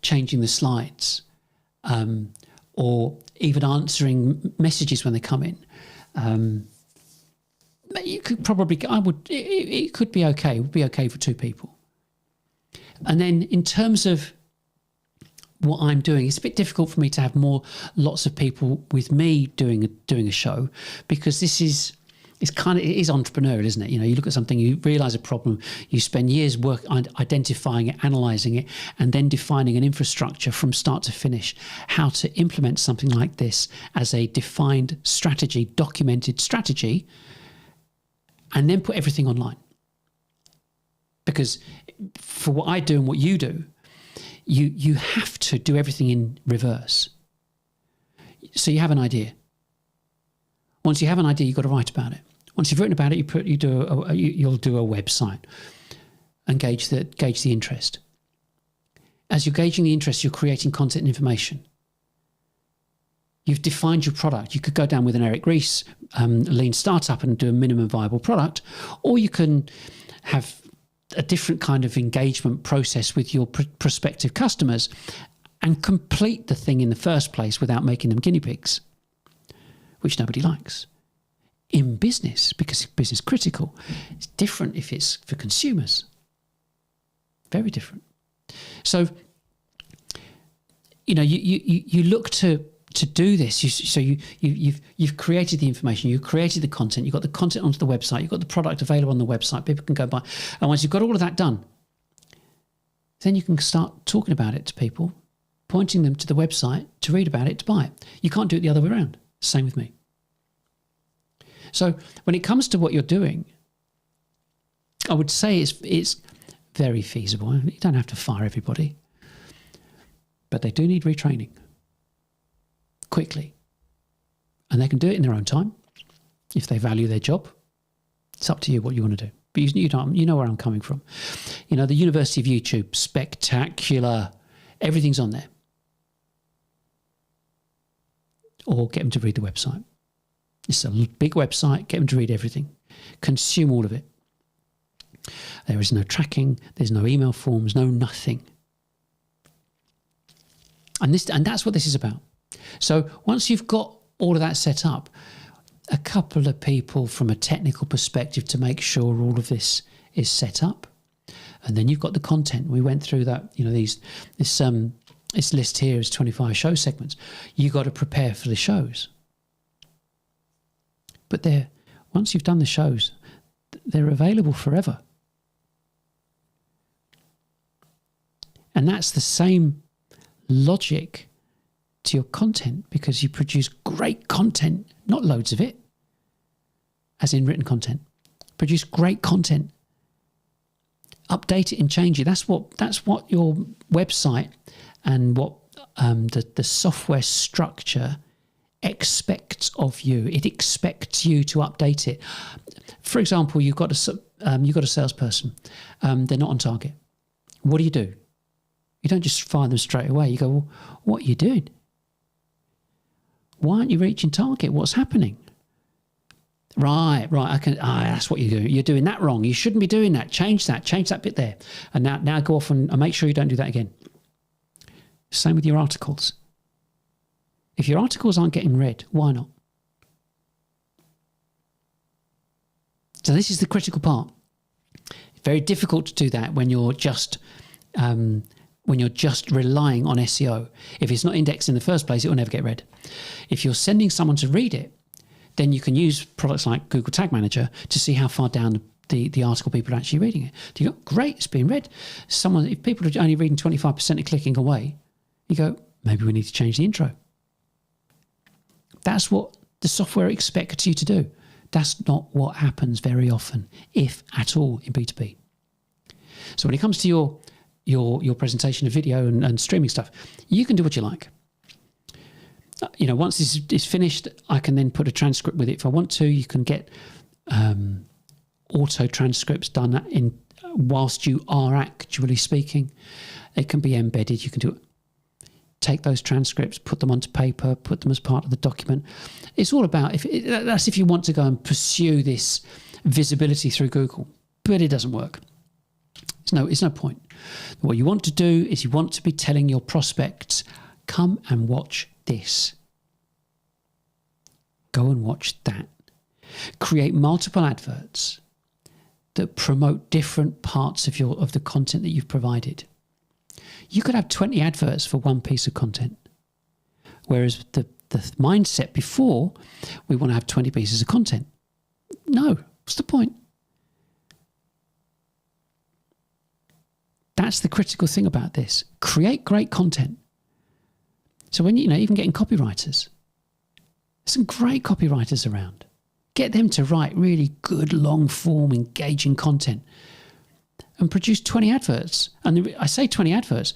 Speaker 1: changing the slides, or even answering messages when they come in. You could probably, it could be okay. It would be okay for 2 people. And then in terms of what I'm doing, it's a bit difficult for me to have lots of people with me doing a show, because it is entrepreneurial, isn't it? You look at something, you realize a problem, you spend years work identifying it, analyzing it, and then defining an infrastructure from start to finish, how to implement something like this as a defined strategy, documented strategy, and then put everything online. Because for what I do and what you do, you have to do everything in reverse. So you have an idea. Once you have an idea, you've got to write about it. Once you've written about it, you'll do a website and gauge the interest. As you're gauging the interest, you're creating content and information. You've defined your product. You could go down with an Eric Ries lean startup and do a minimum viable product, or you can have a different kind of engagement process with your prospective customers and complete the thing in the first place without making them guinea pigs, which nobody likes. In business, because it's business critical, it's different if it's for consumers. Very different. So, you look to do this. You've created the information, you've created the content, you've got the content onto the website, you've got the product available on the website, people can go buy. And once you've got all of that done, then you can start talking about it to people, pointing them to the website to read about it, to buy it. You can't do it the other way around. Same with me. So when it comes to what you're doing, I would say it's very feasible. You don't have to fire everybody, but they do need retraining quickly, and they can do it in their own time if they value their job. It's up to you what you want to do, but you know where I'm coming from. The University of YouTube, spectacular, everything's on there. Or get them to read the website. It's a big website, get them to read everything, consume all of it. There is no tracking, there's no email forms, no nothing. And that's what this is about. So once you've got all of that set up, a couple of people from a technical perspective to make sure all of this is set up, and then you've got the content. We went through that. This list here is 25 show segments. You got to prepare for the shows. But once you've done the shows, they're available forever. And that's the same logic to your content, because you produce great content, not loads of it, as in written content. Produce great content. Update it and change it. That's what your website and what the software structure expects of you. It expects you to update it. For example, you've got a salesperson. They're not on target. What do? You don't just fire them straight away. You go, well, what are you doing? Why aren't you reaching target? What's happening? Right. That's what you're doing. You're doing that wrong. You shouldn't be doing that. Change that bit there. And now go off and make sure you don't do that again. Same with your articles. If your articles aren't getting read, why not? So this is the critical part. It's very difficult to do that when you're just relying on SEO. If it's not indexed in the first place, it will never get read. If you're sending someone to read it, then you can use products like Google Tag Manager to see how far down the article people are actually reading it. Do you go, great, it's being read. If people are only reading 25% and clicking away, you go, maybe we need to change the intro. That's what the software expects you to do. That's not what happens very often, if at all, in B2B. So when it comes to your presentation of video and streaming stuff, you can do what you like. Once this is finished, I can then put a transcript with it if I want to. You can get auto transcripts done whilst you are actually speaking. It can be embedded. You can do it. Take those transcripts, put them onto paper, put them as part of the document. It's all about that's if you want to go and pursue this visibility through Google, but it doesn't work. It's no point. What you want to do is you want to be telling your prospects, come and watch this. Go and watch that. Create multiple adverts that promote different parts of the content that you've provided. You could have 20 adverts for one piece of content. Whereas the mindset before, we want to have 20 pieces of content. No, what's the point? That's the critical thing about this. Create great content. So when even getting copywriters, there's some great copywriters around. Get them to write really good, long form, engaging content and produce 20 adverts. And I say 20 adverts.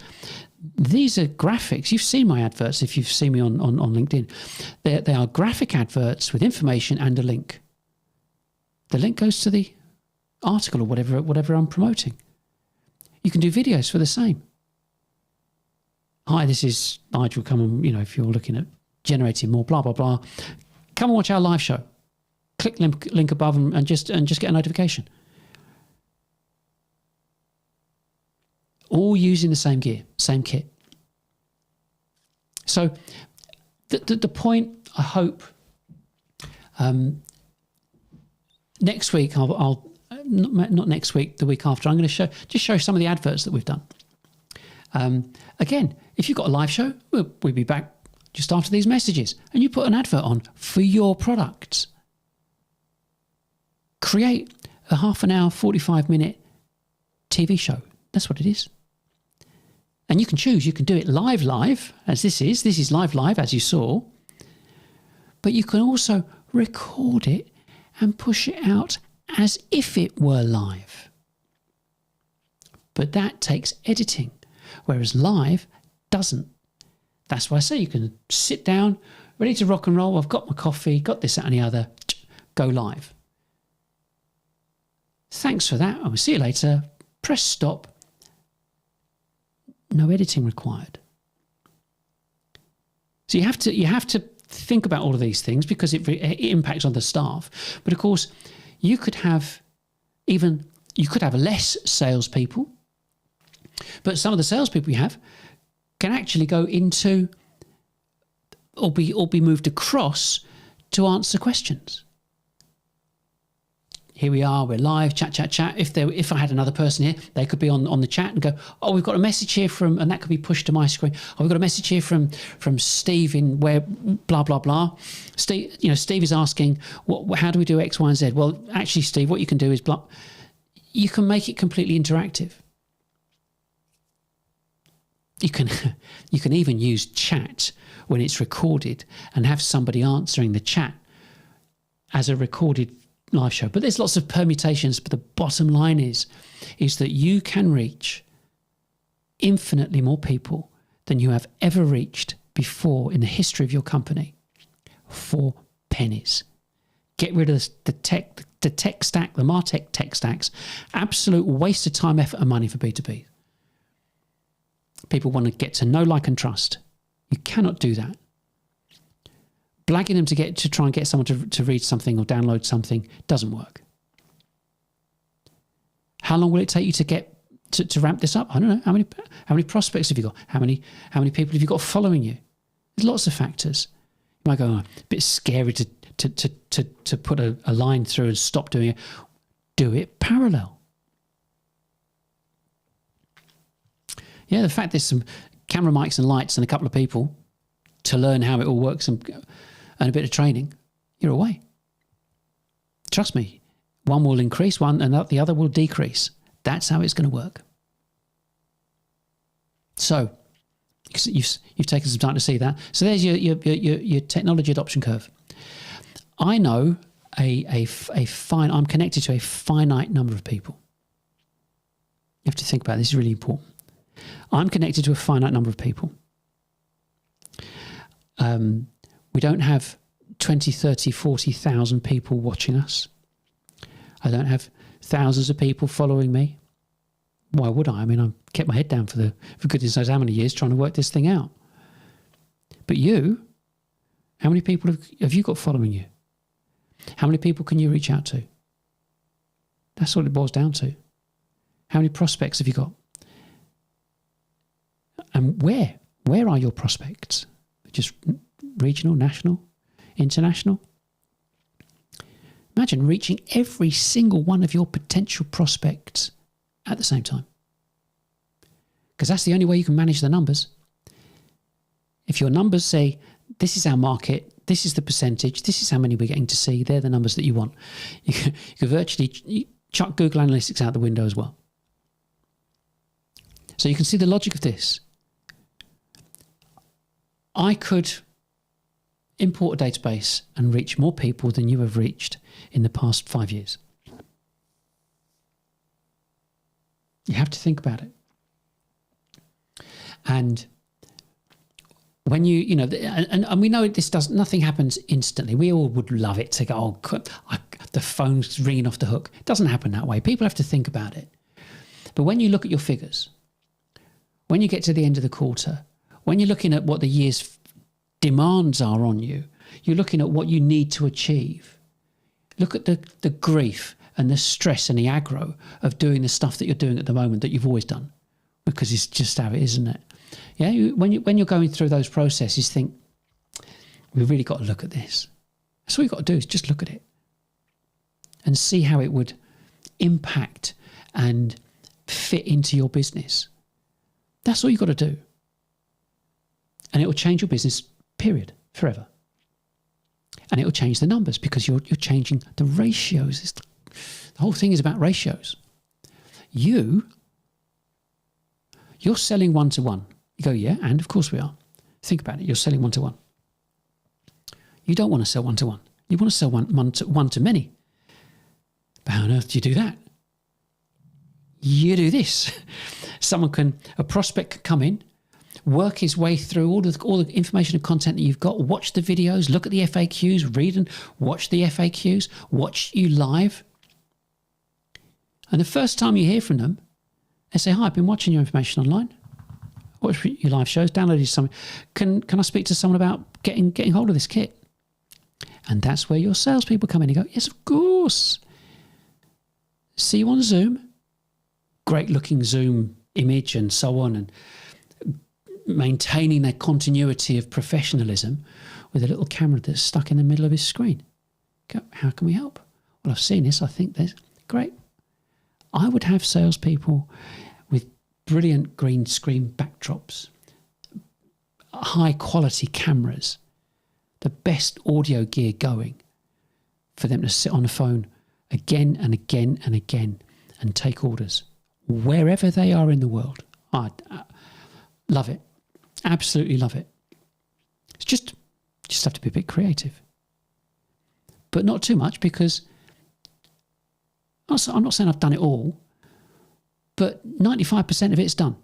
Speaker 1: These are graphics. You've seen my adverts if you've seen me on LinkedIn. They are graphic adverts with information and a link. The link goes to the article or whatever I'm promoting. You can do videos for the same. Hi, this is Nigel. Come on, if you're looking at generating more, blah, blah, blah. Come and watch our live show. Click link above and just get a notification. All using the same gear, same kit. So the point, I hope, next week, I'll not next week, the week after, I'm going to show some of the adverts that we've done. Again, if you've got a live show, we'll be back just after these messages, and you put an advert on for your products. Create a half an hour, 45-minute TV show. That's what it is. And you can choose. You can do it live, as this is. This is live, as you saw. But you can also record it and push it out as if it were live. But that takes editing, whereas live doesn't. That's why I say you can sit down, ready to rock and roll. I've got my coffee, got this, that and the other. Go live. Thanks for that. I will see you later. Press stop. No editing required. So you have to think about all of these things because it impacts on the staff. But of course, you could have less salespeople, but some of the salespeople you have can actually go into or be moved across to answer questions. Here we are, we're live, chat. If I had another person here, they could be on the chat and go, oh, we've got a message here and that could be pushed to my screen. Oh, we've got a message here from Steve in where blah, blah, blah. Steve is asking, how do we do X, Y, and Z? Well, actually, Steve, what you can do is blah. You can make it completely interactive. You can even use chat when it's recorded and have somebody answering the chat as a recorded live show. But there's lots of permutations, but the bottom line is that you can reach infinitely more people than you have ever reached before in the history of your company for pennies. Get rid of the tech stack, the MarTech tech stacks. Absolute waste of time, effort and money for B2B. People want to get to know, like and trust. You cannot do that. Blagging them to try and get someone to read something or download something doesn't work. How long will it take you to get to ramp this up? I don't know. How many prospects have you got? How many people have you got following you? There's lots of factors. You might go, oh, a bit scary to put a line through and stop doing it. Do it parallel. Yeah, the fact there's some camera mics and lights and a couple of people to learn how it all works and a bit of training, you're away. Trust me, One will increase, and the other will decrease. That's how it's going to work. So you've taken some time to see that. So there's your technology adoption curve. I know I'm connected to a finite number of people. You have to think about this. This is really important. I'm connected to a finite number of people. We don't have 20, 30, 40,000 people watching us. I don't have thousands of people following me. Why would I? I mean, I've kept my head down for goodness knows how many years trying to work this thing out. But you, how many people have you got following you? How many people can you reach out to? That's what it boils down to. How many prospects have you got? And where are your prospects? Just regional, national, international? Imagine reaching every single one of your potential prospects at the same time. Because that's the only way you can manage the numbers. If your numbers say, this is our market, this is the percentage, this is how many we're getting to see, they're the numbers that you want. You can virtually chuck Google Analytics out the window as well. So you can see the logic of this. I could import a database and reach more people than you have reached in the past 5 years. You have to think about it. And when and we know nothing happens instantly. We all would love it to go, the phone's ringing off the hook. It doesn't happen that way. People have to think about it. But when you look at your figures, when you get to the end of the quarter, when you're looking at what the year's demands are on you, you're looking at what you need to achieve. Look at the grief and the stress and the aggro of doing the stuff that you're doing at the moment that you've always done, because it's just how it is, isn't it? Yeah, when you're going through those processes, think, we've really got to look at this. That's all you've got to do, is just look at it and see how it would impact and fit into your business. That's all you've got to do. And it will change your business, period, forever. And it will change the numbers, because you're changing the ratios. The whole thing is about ratios. You're selling one-to-one. You go, yeah, and of course we are. Think about it. You're selling one-to-one. You don't want to sell one-to-one. You want to sell one-to-many. But how on earth do you do that? You do this. A prospect can come in, work his way through all the information and content that you've got, watch the videos, look at the FAQs, read and watch the FAQs, watch you live. And the first time you hear from them, they say, hi, I've been watching your information online, watch your live shows, downloaded something. Can I speak to someone about getting hold of this kit? And that's where your salespeople come in and go, yes, of course. See you on Zoom. Great looking Zoom image and so on, and maintaining their continuity of professionalism with a little camera that's stuck in the middle of his screen. Go, how can we help? Well, I've seen this. I think there's great. I would have salespeople with brilliant green screen backdrops, high quality cameras, the best audio gear going, for them to sit on the phone again and again and again and take orders wherever they are in the world. I love it. Absolutely love it. It's just have to be a bit creative, but not too much, because I'm not saying I've done it all, but 95% of it's done.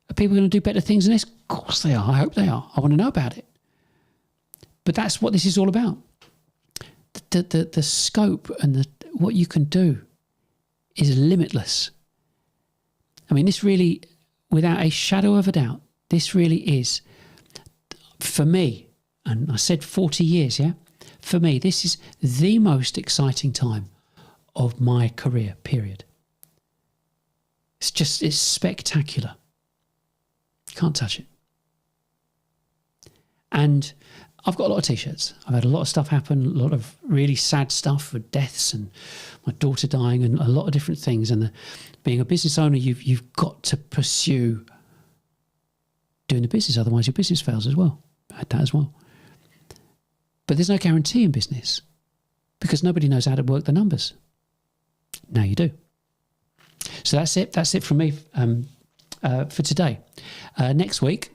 Speaker 1: Are people going to do better things than this? Of course they are. I hope they are. I want to know about it. But that's what this is all about. The scope and what you can do is limitless. I mean, this really, without a shadow of a doubt, this really is, for me, and I said 40 years, yeah? For me, this is the most exciting time of my career, period. It's spectacular. Can't touch it. And I've got a lot of T-shirts. I've had a lot of stuff happen, a lot of really sad stuff with deaths and my daughter dying and a lot of different things. And being a business owner, you've got to pursue doing the business, otherwise your business fails as well. I had that as well. But there's no guarantee in business, because nobody knows how to work the numbers. Now you do. So that's it. That's it from me for today. Next week,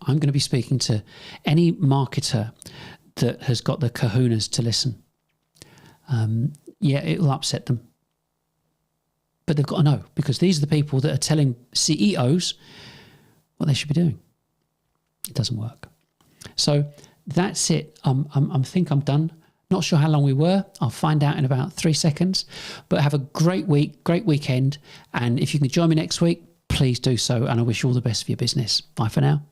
Speaker 1: I'm going to be speaking to any marketer that has got the kahunas to listen. It'll upset them. But they've got to know, because these are the people that are telling CEOs what they should be doing. It doesn't work. So that's it. I think I'm done. Not sure how long we were. I'll find out in about 3 seconds. But have a great week, great weekend. And if you can join me next week, please do so. And I wish you all the best for your business. Bye for now.